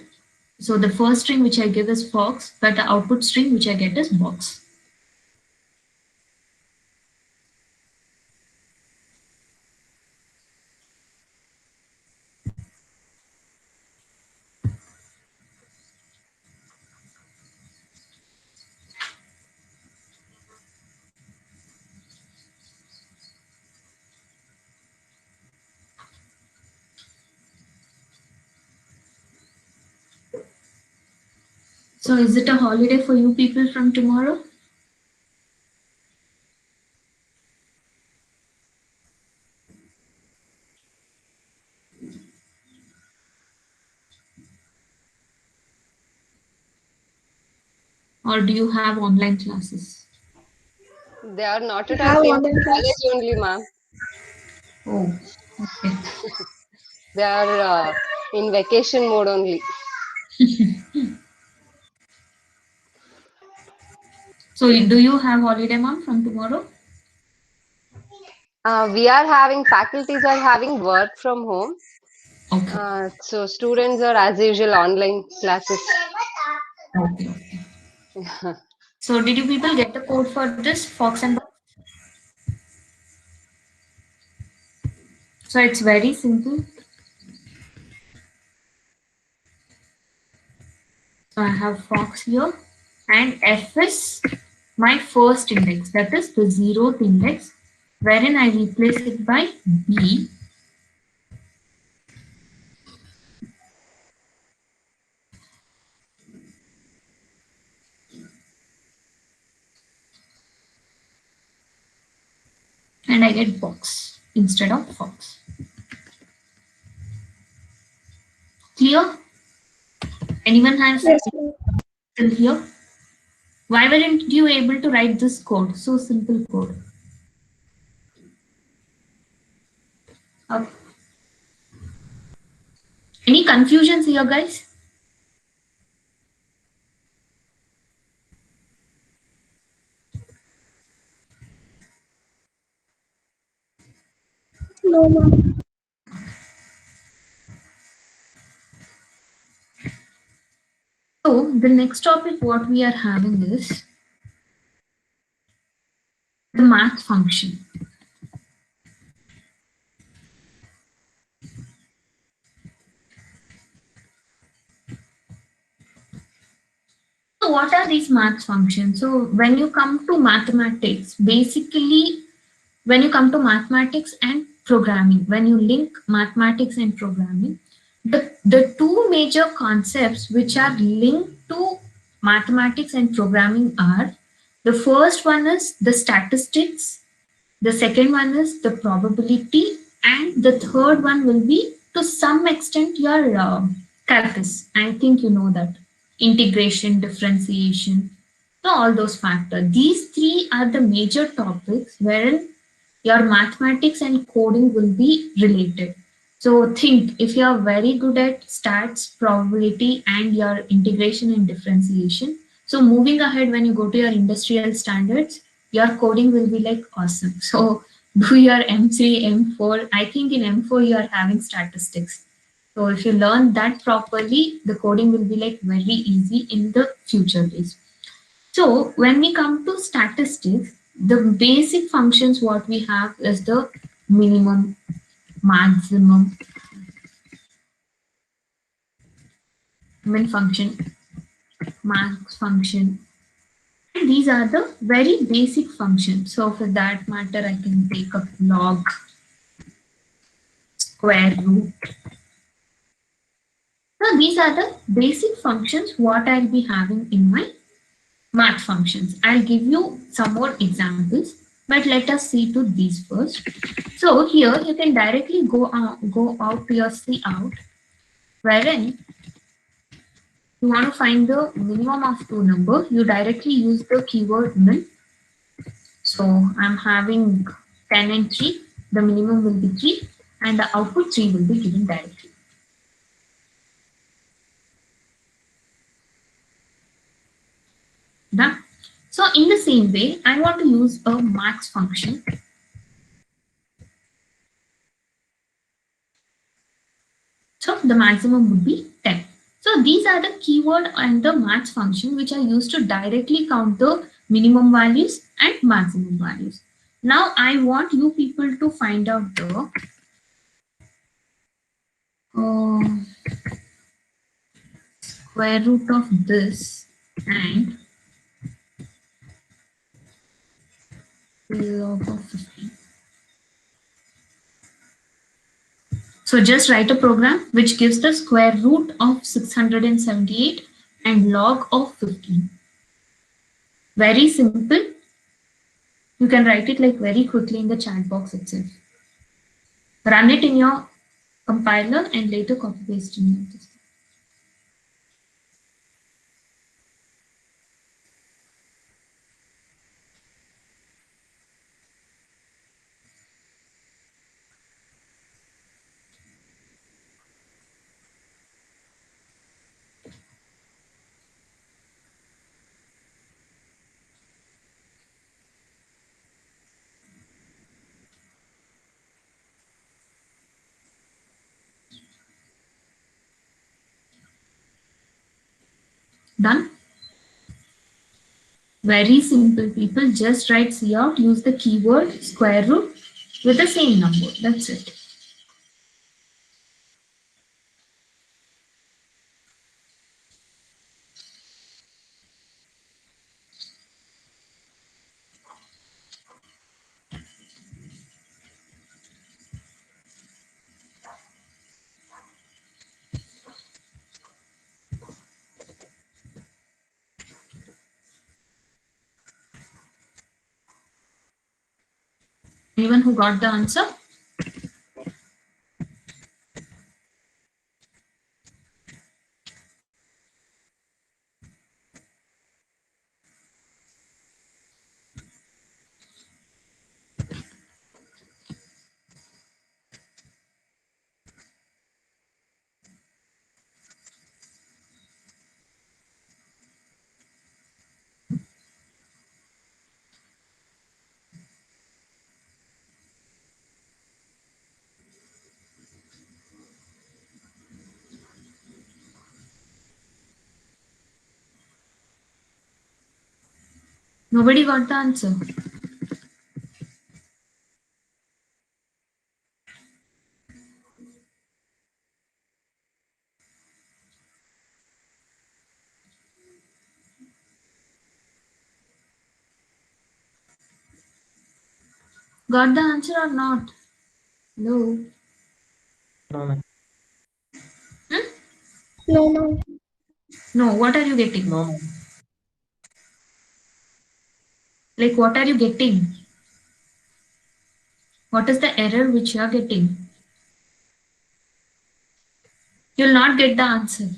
[SPEAKER 1] so the first string which I give is fox, but the output string which I get is box. So is it a holiday for you people from tomorrow? Or do you have online classes?
[SPEAKER 4] They are not
[SPEAKER 2] We
[SPEAKER 4] at our
[SPEAKER 2] have
[SPEAKER 4] same
[SPEAKER 2] online
[SPEAKER 4] college
[SPEAKER 2] class.
[SPEAKER 4] only, ma'am.
[SPEAKER 1] Oh, okay.
[SPEAKER 4] They are in vacation mode only.
[SPEAKER 1] So do you have holiday, mom, from tomorrow?
[SPEAKER 4] We are having faculties are having work from home.
[SPEAKER 1] Okay.
[SPEAKER 4] So students are as usual online classes.
[SPEAKER 1] Okay. So did you people get the code for this fox and box? So it's very simple. So I have fox here and f is my first index, that is the 0th index, wherein I replace it by b. And I get box instead of fox. Clear? Anyone has
[SPEAKER 2] Yes, ma'am.
[SPEAKER 1] still here? Why weren't you able to write this code? So simple code. Okay. Any confusions here, guys?
[SPEAKER 2] No, ma'am.
[SPEAKER 1] So the next topic what we are having is the math function. So what are these math functions? So when you come to mathematics, basically when you come to mathematics and programming, when you link mathematics and programming, the two major concepts which are linked to mathematics and programming are, the first one is the statistics, the second one is the probability, and the third one will be to some extent your calculus. I think you know that integration, differentiation, so all those factors. These three are the major topics wherein your mathematics and coding will be related. So think if you are very good at stats, probability, and your integration and differentiation. So moving ahead, when you go to your industrial standards, your coding will be like awesome. So do your M3, M4. I think in M4 you are having statistics. So if you learn that properly, the coding will be like very easy in the future days. So when we come to statistics, the basic functions what we have is the minimum, maximum, min function, max function. And these are the very basic functions. So for that matter, I can take up log, square root. So these are the basic functions what I'll be having in my math functions. I'll give you some more examples, but let us see to these first. So here you can directly go out to your C out, wherein you want to find the minimum of two number. You directly use the keyword min. So I'm having 10 and 3. The minimum will be 3, and the output 3 will be given directly. Done. So in the same way, I want to use a max function. So the maximum would be 10. So these are the keyword and the max function which are used to directly count the minimum values and maximum values. Now I want you people to find out the uh, square root of this and log of 15. So just write a program which gives the square root of 678 and log of 15. Very simple. You can write it like very quickly in the chat box itself. Run it in your compiler and later copy paste in your system. Done? Very simple, people. Just write cout, use the keyword square root with the same number. That's it. Anyone who got the answer? Nobody got the answer. Got the answer or not? No.
[SPEAKER 3] No, ma'am.
[SPEAKER 2] No, ma'am.
[SPEAKER 1] No, what are you getting?
[SPEAKER 3] No, ma'am.
[SPEAKER 1] Like, what are you getting? What is the error which you are getting? You'll not get the answer.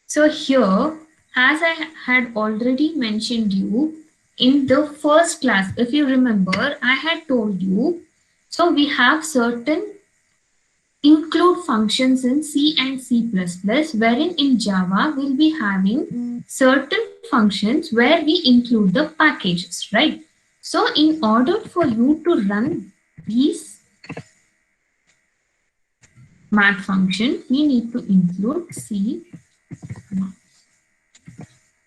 [SPEAKER 1] So here, as I had already mentioned you in the first class, if you remember, I had told you, so we have certain include functions in C and C++, wherein in Java we'll be having certain functions where we include the packages, right? So in order for you to run these mat function, we need to include C.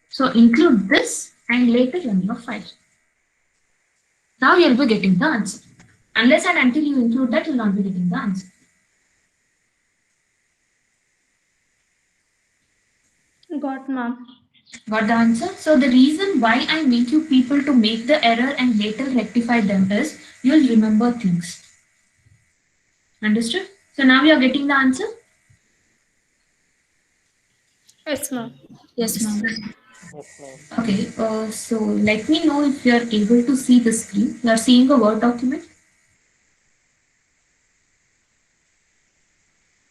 [SPEAKER 1] So include this and later run your file. Now you'll be getting the answer. Unless and until you include that, you'll not be getting the answer.
[SPEAKER 5] Got, ma'am.
[SPEAKER 1] Got the answer? So the reason why I make you people to make the error and later rectify them is you'll remember things. Understood? So now you're getting the answer?
[SPEAKER 5] Yes, ma'am.
[SPEAKER 1] Yes, ma'am.
[SPEAKER 3] Yes, ma'am.
[SPEAKER 1] Okay, so let me know if you're able to see the screen. You're seeing a Word document?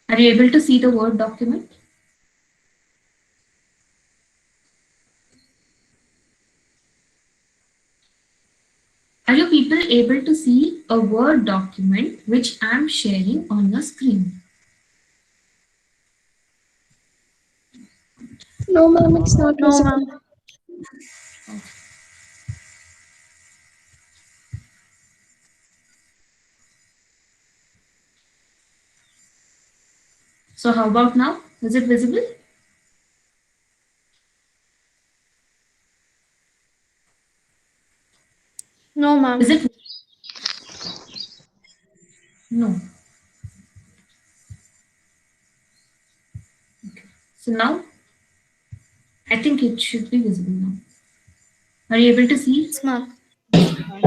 [SPEAKER 1] Are you able to see the Word document? Are you people able to see a Word document which I'm sharing on your screen?
[SPEAKER 2] No, ma'am, it's not
[SPEAKER 5] No,
[SPEAKER 2] visible.
[SPEAKER 5] ma'am.
[SPEAKER 1] So how about now? Is it visible?
[SPEAKER 5] No, ma'am.
[SPEAKER 1] Is it? No. Okay. So now I think it should be visible now. Are you able to see?
[SPEAKER 5] Yes, ma'am.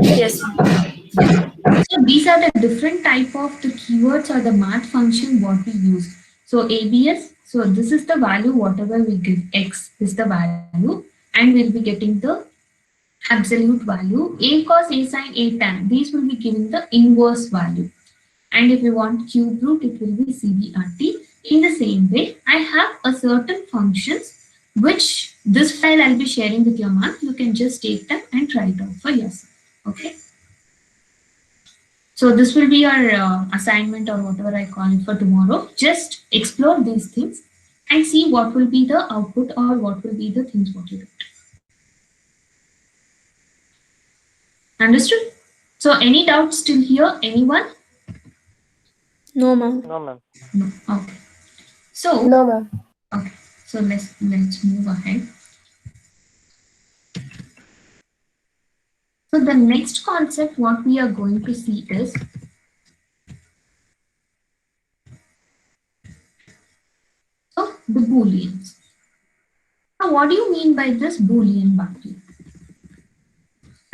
[SPEAKER 5] Yes, ma'am.
[SPEAKER 1] So these are the different type of the keywords or the math function what we use. So ABS, so this is the value whatever we give, X is the value, and we'll be getting the absolute value. A cos, A sin, A tan, these will be giving the inverse value. And if you want cube root, it will be CBRT. In the same way, I have a certain functions which this file I'll be sharing with your math. You can just take them and try it out for yourself. Okay. So this will be your assignment or whatever I call it for tomorrow. Just explore these things and see what will be the output or what will be the things what you get. Understood? So any doubts still here? Anyone?
[SPEAKER 5] No, ma'am.
[SPEAKER 3] No, ma'am.
[SPEAKER 1] No. Okay. So
[SPEAKER 4] No, ma'am.
[SPEAKER 1] okay. So let's move ahead. So the next concept what we are going to see is so the booleans. Now what do you mean by this boolean value?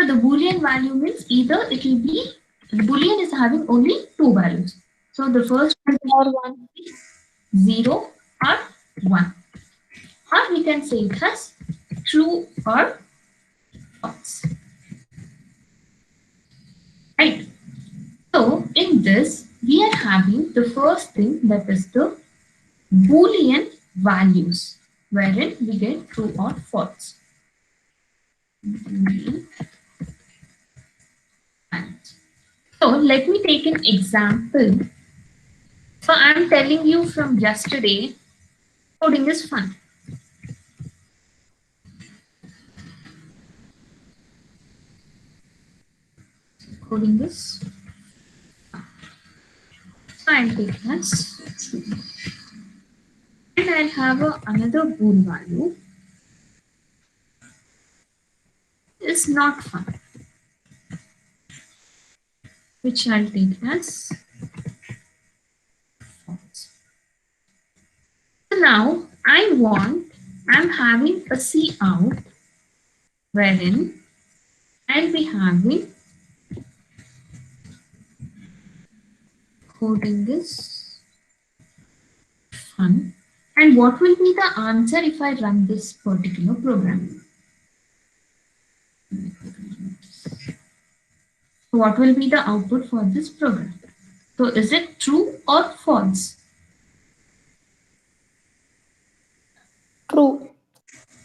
[SPEAKER 1] So the boolean value means either it will be boolean is having only two values. So the first one
[SPEAKER 5] Or one.
[SPEAKER 1] is 0 or 1. Or we can say it as true or false. Right. So in this we are having the first thing that is the boolean values wherein we get true or false. Boolean values. So let me take an example. So I'm telling you from yesterday, coding is fun. Coding is so I'll take as true. And I'll have another bool value is not fun, which I'll take as false. So now I'm having a C out wherein I'll be having coding is fun. And what will be the answer if I run this particular program? What will be the output for this program? So is it true or false?
[SPEAKER 5] True.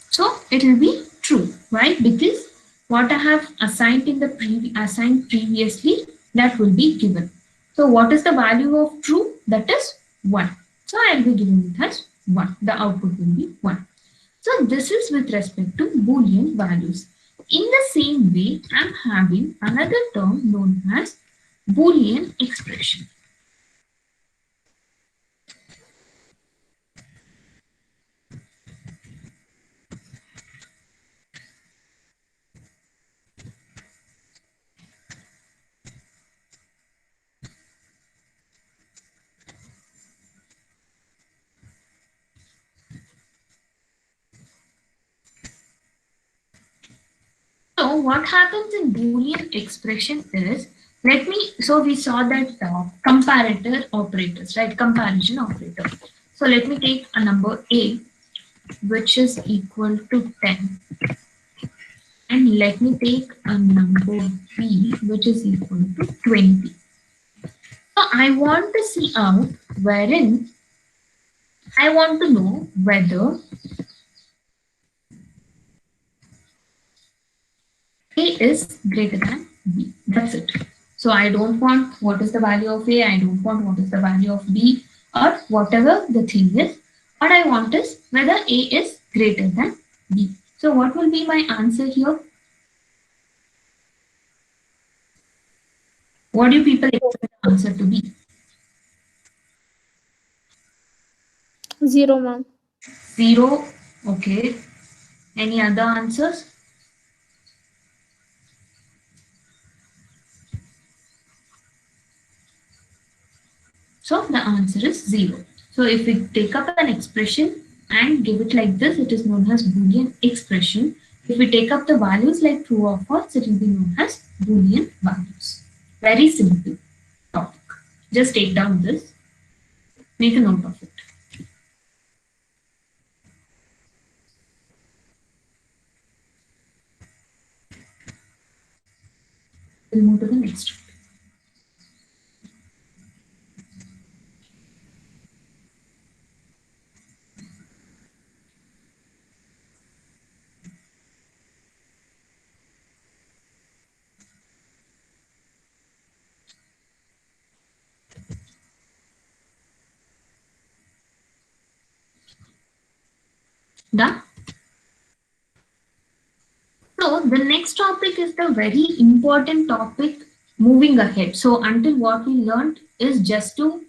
[SPEAKER 1] So it will be true, right? Because what I have assigned in the previously, that will be given. So what is the value of true? That is 1. So I'll be giving it as 1. The output will be 1. So this is with respect to Boolean values. In the same way, I'm having another term known as Boolean expression. So what happens in Boolean expression is, so we saw that comparator operators, right? Comparison operator. So let me take a number A, which is equal to 10. And let me take a number B, which is equal to 20. So I want to see out wherein I want to know whether A is greater than B. That's it. So I don't want what is the value of A, I don't want what is the value of B or whatever the thing is. What I want is whether A is greater than B. So what will be my answer here? What do you people expect the answer to be?
[SPEAKER 5] 0, ma'am.
[SPEAKER 1] 0. Okay. Any other answers? So the answer is 0. So if we take up an expression and give it like this, it is known as Boolean expression. If we take up the values like true or false, it will be known as Boolean values. Very simple topic. Just take down this, make a note of it. We'll move to the next topic. Done? So the next topic is the very important topic moving ahead. So until what we learned is just to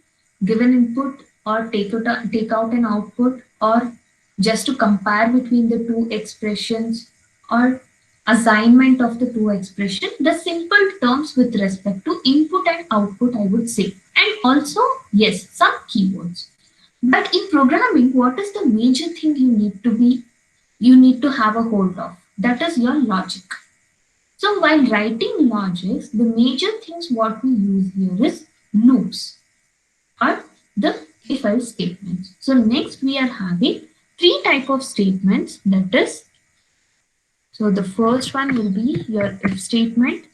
[SPEAKER 1] give an input or take out an output, or just to compare between the two expressions, or assignment of the two expressions, the simple terms with respect to input and output, I would say. And also, yes, some keywords. But in programming, what is the major thing you need to have a hold of? That is your logic. So while writing logics, the major things what we use here is loops or the if-else statements. So next we are having 3 type of statements, that is, so the first one will be your if statement,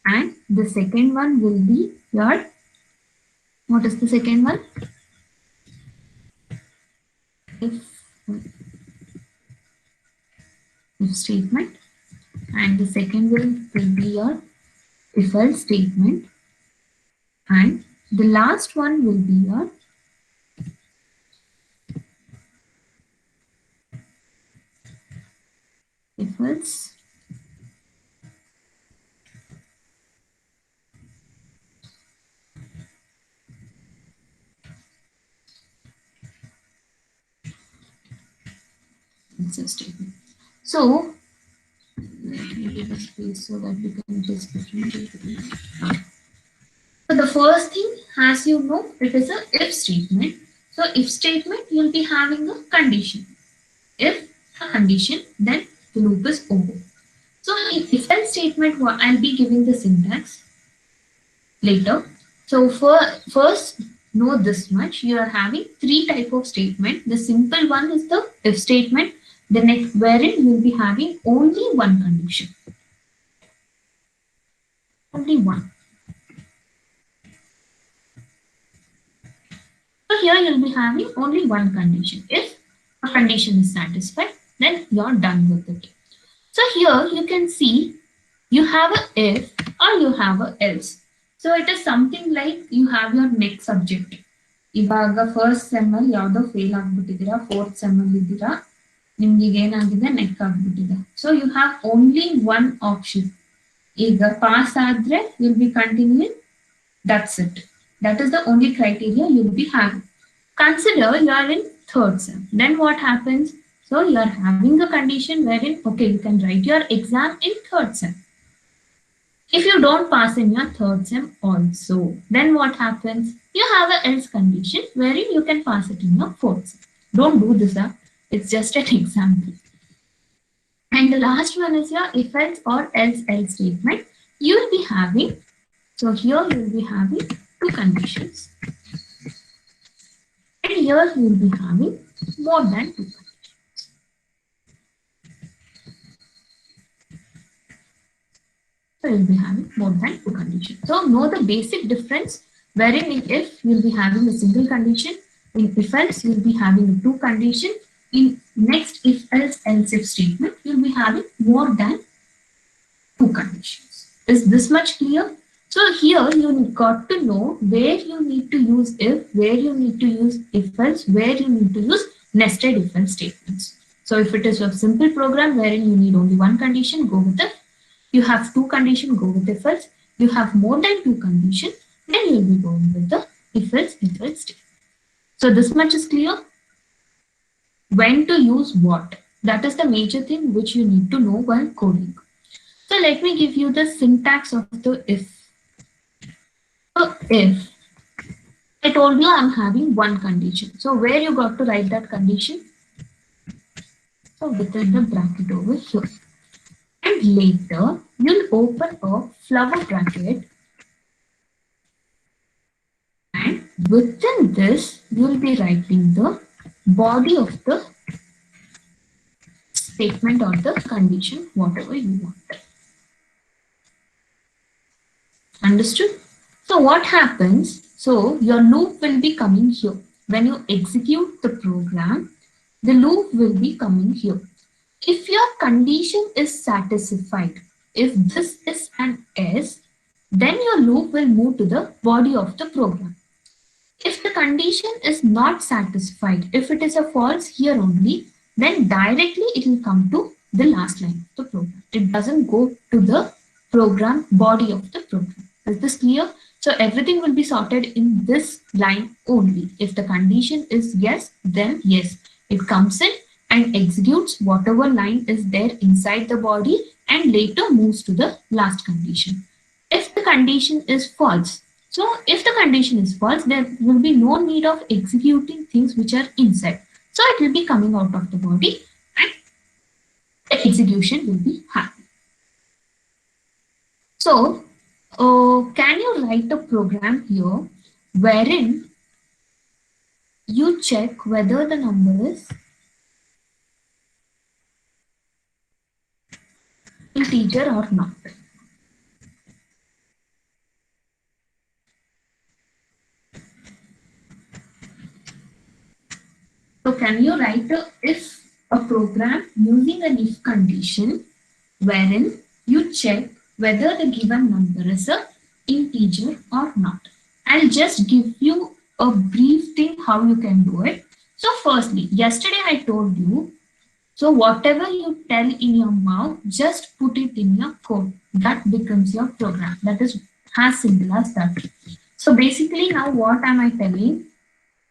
[SPEAKER 1] and the second one will be your, what is the second one? If statement, and the second will be your if-else statement, and the last one will be your if-else statement. So let me give a space so that we can just differentiate it. So the first thing, as you know, it is a if statement. So if statement, you'll be having a condition. If a condition, then the loop is over. So in if else statement, I'll be giving the syntax later. So first know this much, you are having 3 type of statement. The simple one is the if statement, the next wherein you will be having only one condition. Only one. So here you'll be having only one condition. If a condition is satisfied, then you're done with it. So here you can see you have a if or you have a else. So it is something like you have your next subject. ಇವಾಗ first sem ಅಲ್ಲಿ ಯಾವುದೋ fail ಆಗ್ಬಿಟ್ಟಿದ್ದೀರಾ, fourth sem ಅಲ್ಲಿ ಇದ್ದೀರಾ, ನಿಮ್ಗೆ ಏನಾಗಿದೆ neck ಆಗ್ಬಿಟ್ಟಿದೆ. So you have only one option. ಈಗ pass ಆದ್ರೆ will be continue, that's it. That is the only criteria you will be having. Consider you are in third sem. Then what happens? So you are having a condition wherein, okay, you can write your exam in third sem. If you don't pass in your third sem also, then what happens? You have an else condition wherein you can pass it in your fourth sem. Don't do this up. It's just an example. And the last one is your if else or else statement. You will be having, so here you will be having 2 conditions. And here you will be having more than 2 conditions. So you will be having more than 2 conditions. So know the basic difference, wherein in if you will be having a single condition, in if else you will be having 2 condition, in next if else if statement you will be having more than 2 conditions. Is this much clear? So here you got to know where you need to use if, where you need to use if else, where you need to use nested if else statements. So if it is a simple program wherein you need only one condition, go with if. You have 2 conditions, go with if else. You have more than 2 conditions, then you will be going with the if else statement. So this much is clear. when to use what. That is the major thing which you need to know while coding. So let me give you the syntax of the if. So if I told you I'm having one condition. So where you got to write that condition? So within the bracket over here. And later you'll open a flower bracket, and within this you'll be writing the body of the statement or the condition, whatever you want. Understood? So what happens? So your loop will be coming here. When you execute the program, the loop will be coming here. If your condition is satisfied, if this is an S, then your loop will move to the body of the program. If the condition is not satisfied, if it is a false here only, then directly it will come to the last line of the program. It doesn't go to the program body of the program. Is this clear? So everything will be sorted in this line only. If the condition is yes, then yes. It comes in and executes whatever line is there inside the body and later moves to the last condition. If the condition is false, so if the condition is false, there will be no need of executing things which are inside. So it will be coming out of the body and the execution will be happening. So can you write a program here wherein you check whether the number is integer or not? So can you write a program using an if condition wherein you check whether the given number is a integer or not? I'll just give you a brief thing how you can do it. So firstly, yesterday I told you, so whatever you tell in your mouth, just put it in your code. That becomes your program. That is as simple as that. So basically now what am I telling?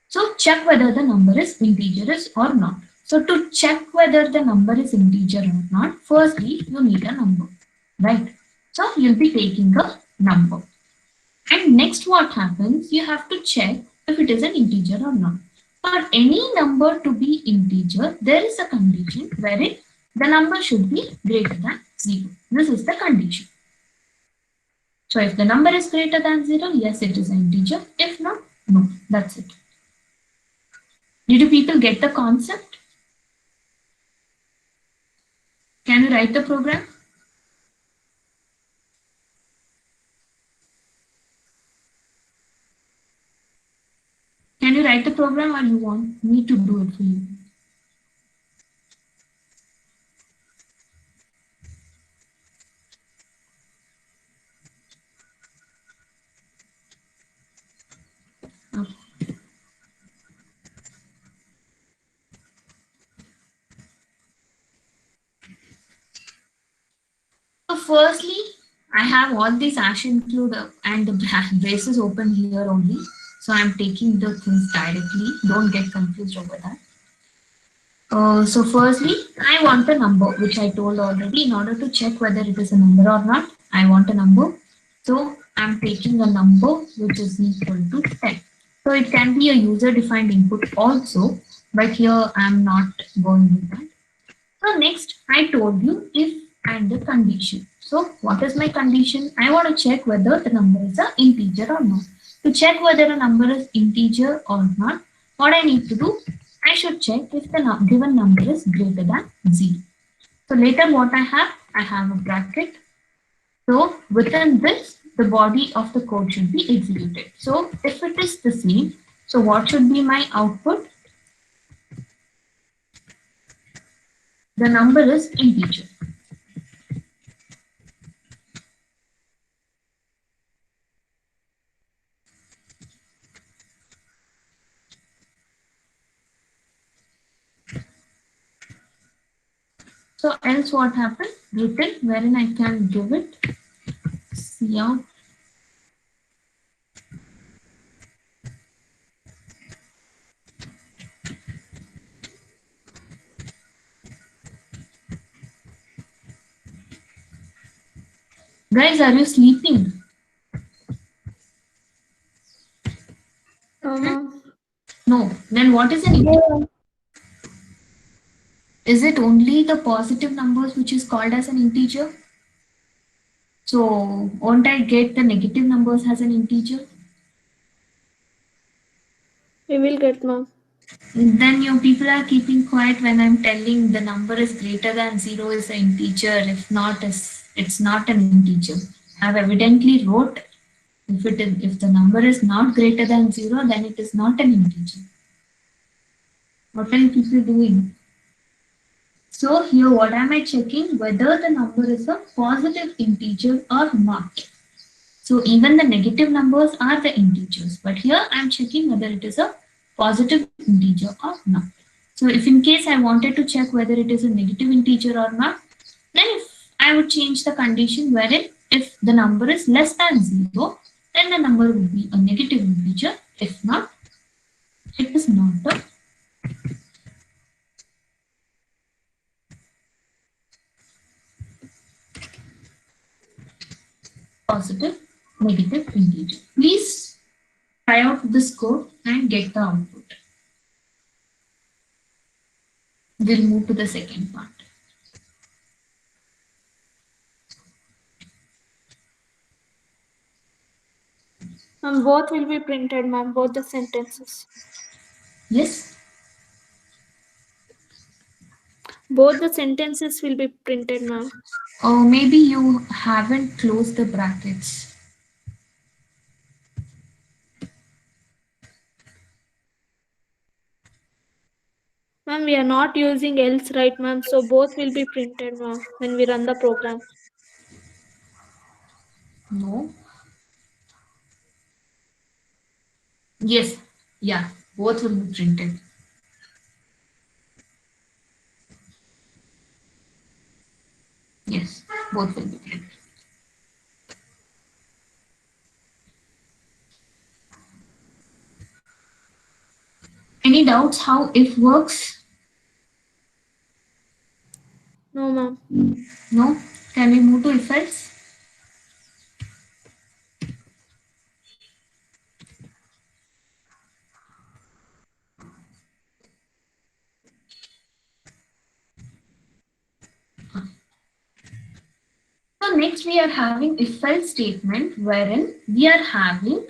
[SPEAKER 1] So check whether the number is integer or not. So to check whether the number is integer or not, firstly you need a number, right? So you'll be taking a number. And next what happens, you have to check if it is an integer or not. For any number to be integer, there is a condition wherein the number should be greater than 0. This is the condition. So if the number is greater than 0, yes, it is an integer. If not, no. That's it. Did you people get the concept? Can you write the program? Can you write the program or you want me to do it for you? Okay. So firstly, I have all these ash include and the braces open here only. So I'm taking the things directly. Don't get confused over that. So firstly, I want a number, which I told already. In order to check whether it is a number or not, I want a number. So I'm taking a number which is equal to 10. So it can be a user-defined input also, but here I'm not going with that. So next, I told you if and the condition. So what is my condition? I want to check whether the number is an integer or not. To check whether a number is integer or not, what I need to do, I should check if the given number is greater than 0. So later what I have a bracket. So within this, the body of the code should be executed. So if it is the same, so what should be my output? The number is integer. So else what happened? Written wherein I can give it cout. Guys, are you sleeping?
[SPEAKER 5] No, ma'am.
[SPEAKER 1] No. Then what is an integer?
[SPEAKER 2] Yeah.
[SPEAKER 1] Is it only the positive numbers which is called as an integer? So won't I get the negative numbers as an integer?
[SPEAKER 5] We will get, ma'am.
[SPEAKER 1] Then you people are keeping quiet when I'm telling the number is greater than 0 is an integer. If not, it's not an integer. I've evidently wrote if the number is not greater than 0, then it is not an integer. What are you people doing? So here what am I checking? Whether the number is a positive integer or not. So even the negative numbers are the integers, but here I'm checking whether it is a positive integer or not. So if in case I wanted to check whether it is a negative integer or not, then if I would change the condition wherein if the number is less than 0, then the number will be a negative integer. If not, it is not a positive negative integer. Please try out this code and get the output. We'll move to the second part.
[SPEAKER 5] Ma'am, both will be printed, ma'am. Both the sentences.
[SPEAKER 1] Yes?
[SPEAKER 5] Both the sentences will be printed, ma'am.
[SPEAKER 1] Or maybe you haven't closed the brackets.
[SPEAKER 5] Ma'am, we are not using else, right, ma'am? So both will be printed, ma'am, when we run the program.
[SPEAKER 1] No. Yes. Yeah. Both will be printed. Yes. Both will be printed. Any doubts how if works?
[SPEAKER 5] No, ma'am.
[SPEAKER 1] No? Can we move to if else? So next we are having if else statement wherein we are having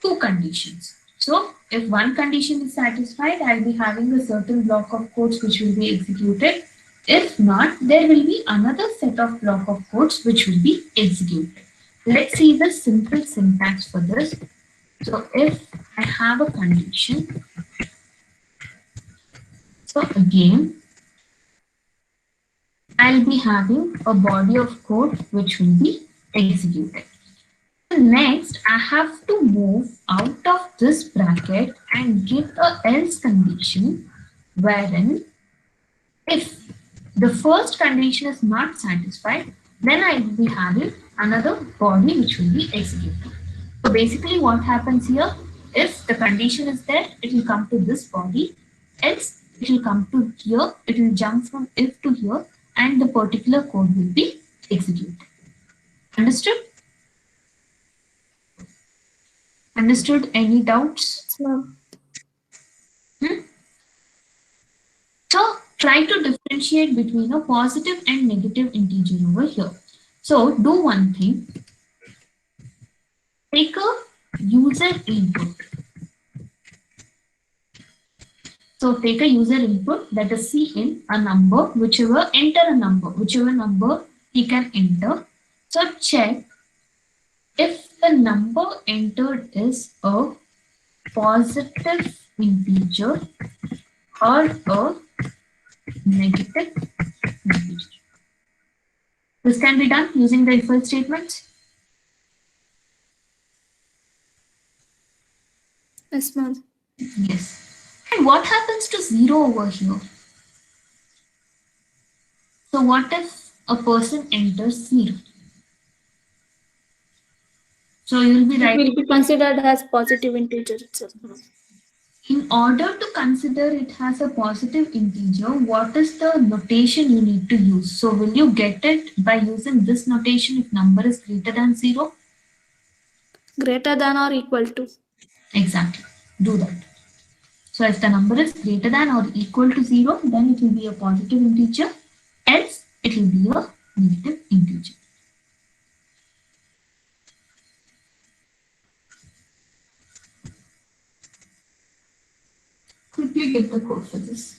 [SPEAKER 1] two conditions. So if one condition is satisfied, I'll be having a certain block of codes which will be executed. If not, there will be another set of block of codes which will be executed. Let's see the simple syntax for this. So if I have a condition, so again, I'll be having a body of code which will be executed. Next, I have to move out of this bracket and give a else condition wherein if the first condition is not satisfied, then I will be having another body which will be executed. So basically what happens here, if the condition is there, it will come to this body, else it will come to here, it will jump from if to here, and the particular code will be executed. Understood? Understood? Any doubts?
[SPEAKER 5] Yes, ma'am.
[SPEAKER 1] So try to differentiate between a positive and negative integer over here. So do one thing. Take a user input. So take a user input, that is C in a number, enter a number, whichever number he can enter. So check if the number entered is a positive integer or a negative integer. This can be done using the if else statements.
[SPEAKER 5] Yes, ma'am.
[SPEAKER 1] Yes. And what happens to 0 over here? So what if a person enters 0? So you will be
[SPEAKER 5] It
[SPEAKER 1] writing
[SPEAKER 5] will be considered as positive integer itself, ma'am.
[SPEAKER 1] In order to consider it as a positive integer, what is the notation you need to use? So will you get it by using this notation if number is greater than 0?
[SPEAKER 5] Greater than or equal to.
[SPEAKER 1] Exactly. Do that. So if the number is greater than or equal to 0, then it will be a positive integer. Else, it will be a negative integer. Quickly get the code for this.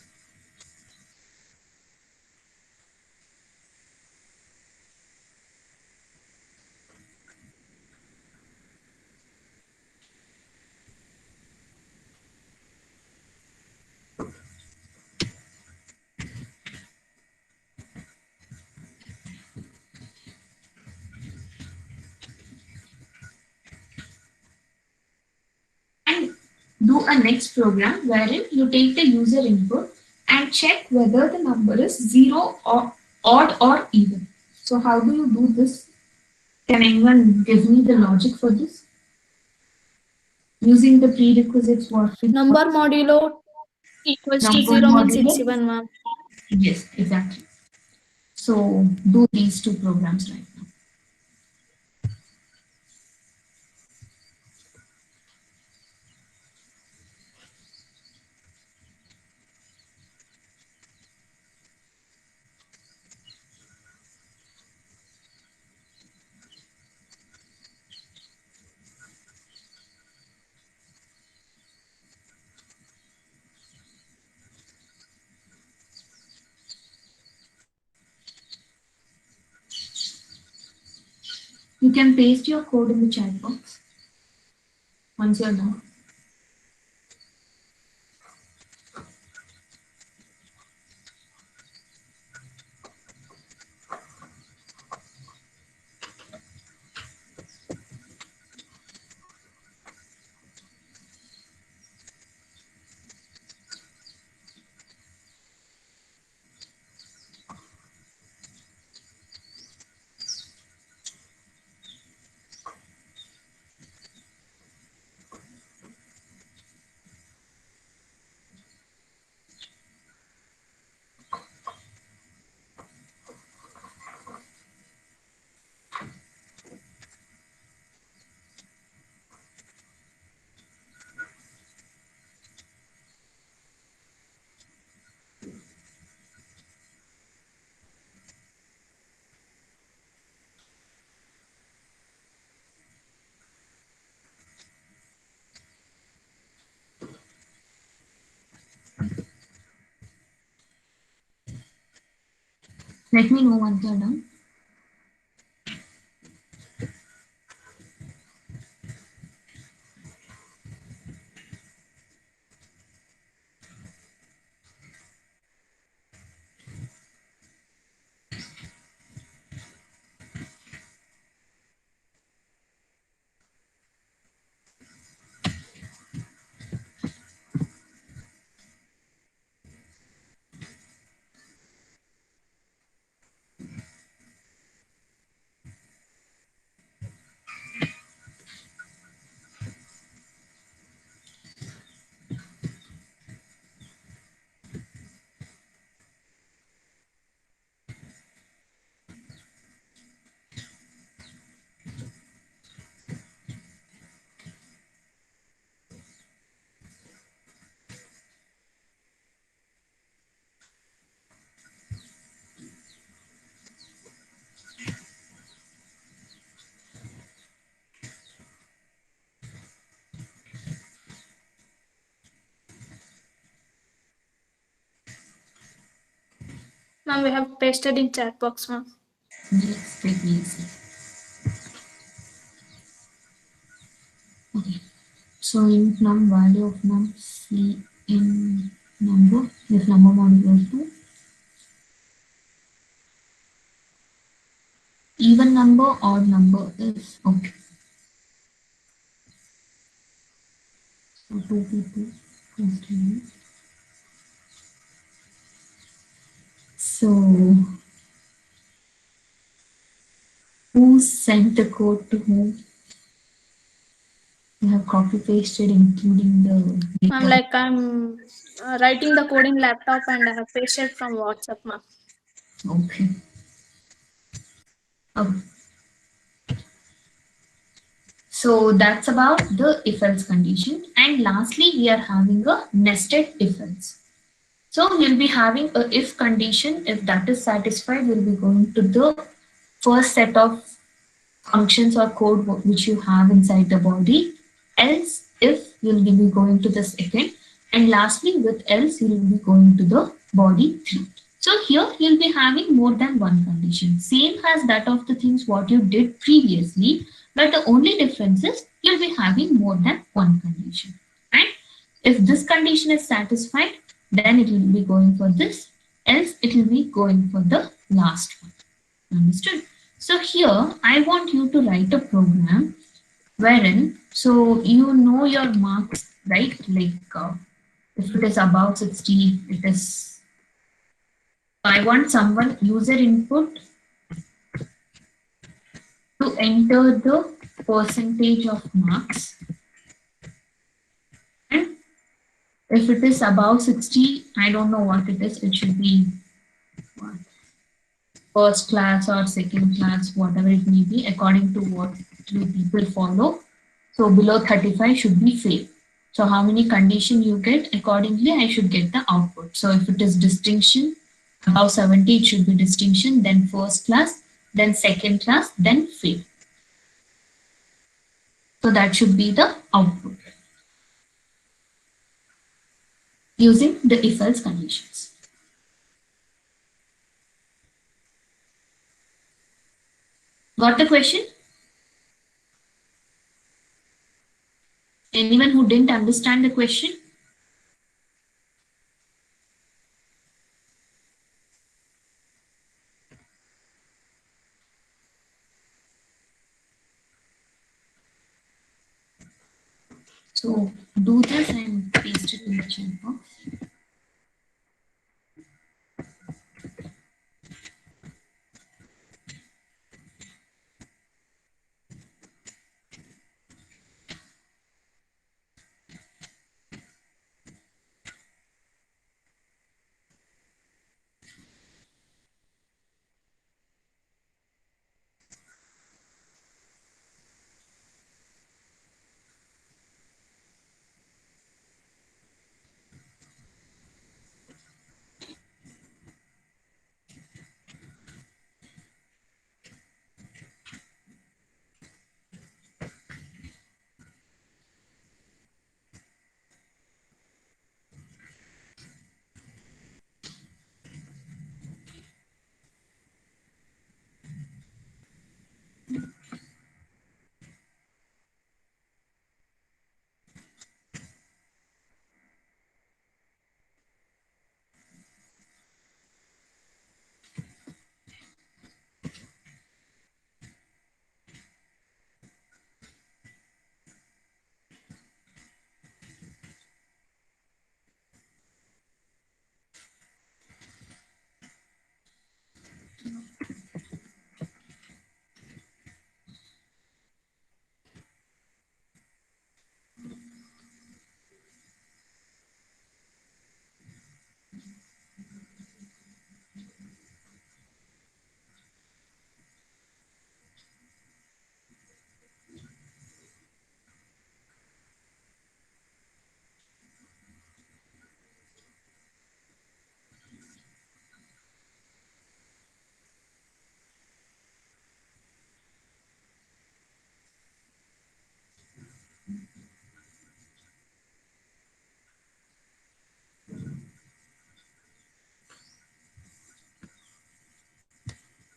[SPEAKER 1] And do a next program wherein you take the user input and check whether the number is 0 or odd or even. So how do you do this? Can anyone give me the logic for this? Using the prerequisites what we
[SPEAKER 5] Number modulo equals to
[SPEAKER 1] number
[SPEAKER 5] 0 means
[SPEAKER 1] modulo?
[SPEAKER 5] it's even, ma'am.
[SPEAKER 1] Yes, exactly. So do these two programs right now. You can paste your code in the chat box once you're done. Let me know once you're done.
[SPEAKER 5] Ma'am, we have pasted in chat box, ma'am.
[SPEAKER 1] Yes, let me see. Okay. So in num value of num c in number, if number modulo is to even number, odd number is okay. So 2 people constantly. So who sent the code to whom? You have copy pasted including the
[SPEAKER 5] Ma'am,
[SPEAKER 1] data.
[SPEAKER 5] like I'm writing the code in laptop and I have pasted from WhatsApp, ma'am.
[SPEAKER 1] Okay. Okay. So that's about the if else condition. And lastly, we are having a nested if else. So you'll be having a if condition. If that is satisfied, we'll be going to the first set of functions or code which you have inside the body. Else, if you'll be going to the second. And lastly, with else, you'll be going to the body 3. So here you'll be having more than one condition. Same as that of the things what you did previously, but the only difference is you'll be having more than one condition. And if this condition is satisfied, then it will be going for this, else it will be going for the last one. Understood? So here I want you to write a program wherein, so you know your marks, right? Like if it is above 60, it is, I want someone user input to enter the percentage of marks, and if it is above 60, I don't know what it is, it should be what, first class or second class, whatever it may be, according to what you people follow. So below 35 should be fail. So how many condition you get, accordingly I should get the output. So if it is distinction, above 70 it should be distinction, then first class, then second class, then fail. So that should be the output using the if else conditions. Got the question? Anyone who didn't understand the question? So do this and paste it in the chat box.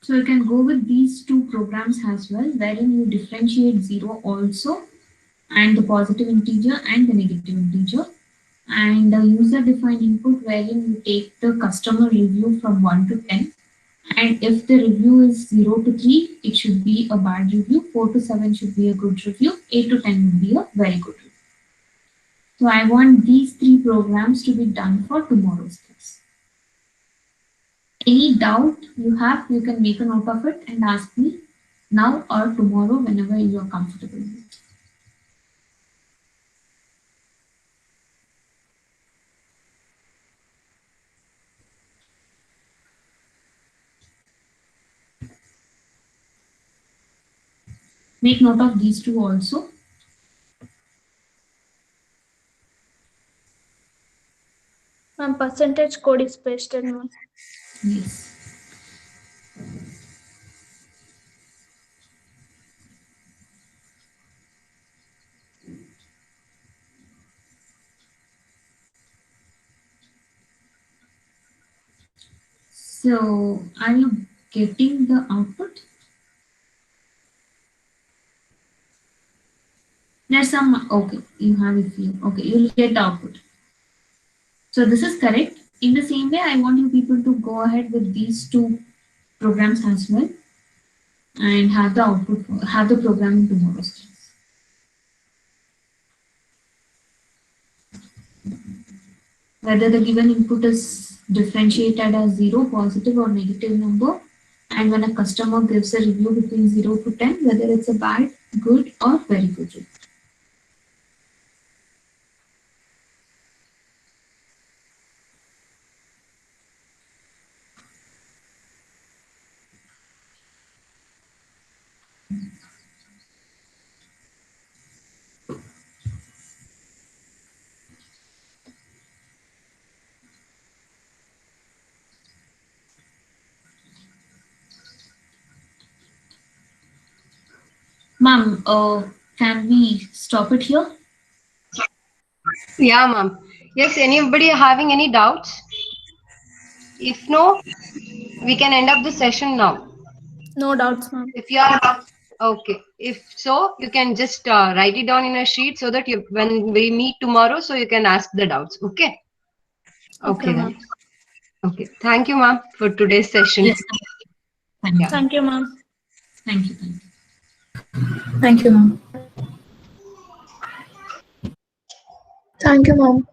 [SPEAKER 1] So you can go with these two programs as well, wherein you differentiate 0 also, and the positive integer and the negative integer, and the user defined input wherein you take the customer review from 1 to 10, and if the review is 0 to 3, it should be a bad review, 4 to 7 should be a good review, 8 to 10 would be a very good review. So I want these three programs to be done for tomorrow's class. Any doubt you have, you can make a note of it and ask me now or tomorrow whenever you are comfortable with. Make note of these two also.
[SPEAKER 5] Ma'am, percentage code is pasted, ma'am.
[SPEAKER 1] Yes. So, are you getting the output? There's some, okay, you have it here. Okay, you'll get the output. So this is correct. In the same way, I want you people to go ahead with these two programs as well and have the output, have the program in tomorrow's class. Whether the given input is differentiated as 0, positive or negative number, and when a customer gives a review between 0 to 10, whether it's a bad, good or very good review. Ma'am, can we stop it here?
[SPEAKER 4] Yeah, ma'am. Yes, anybody having any doubts? If no, we can end up the session now.
[SPEAKER 5] No doubts, ma'am.
[SPEAKER 4] If you are okay, if so, you can just write it down in a sheet so that you, when we meet tomorrow, so you can ask the doubts. Okay.
[SPEAKER 5] Okay,
[SPEAKER 4] Okay
[SPEAKER 5] ma'am.
[SPEAKER 4] then. Okay. Thank you, ma'am, for today's session.
[SPEAKER 1] Yes. Thank you.
[SPEAKER 4] Yeah.
[SPEAKER 5] Thank you, ma'am.
[SPEAKER 1] Thank you. Thank you.
[SPEAKER 5] Thank you, ma'am.
[SPEAKER 2] Thank you, ma'am.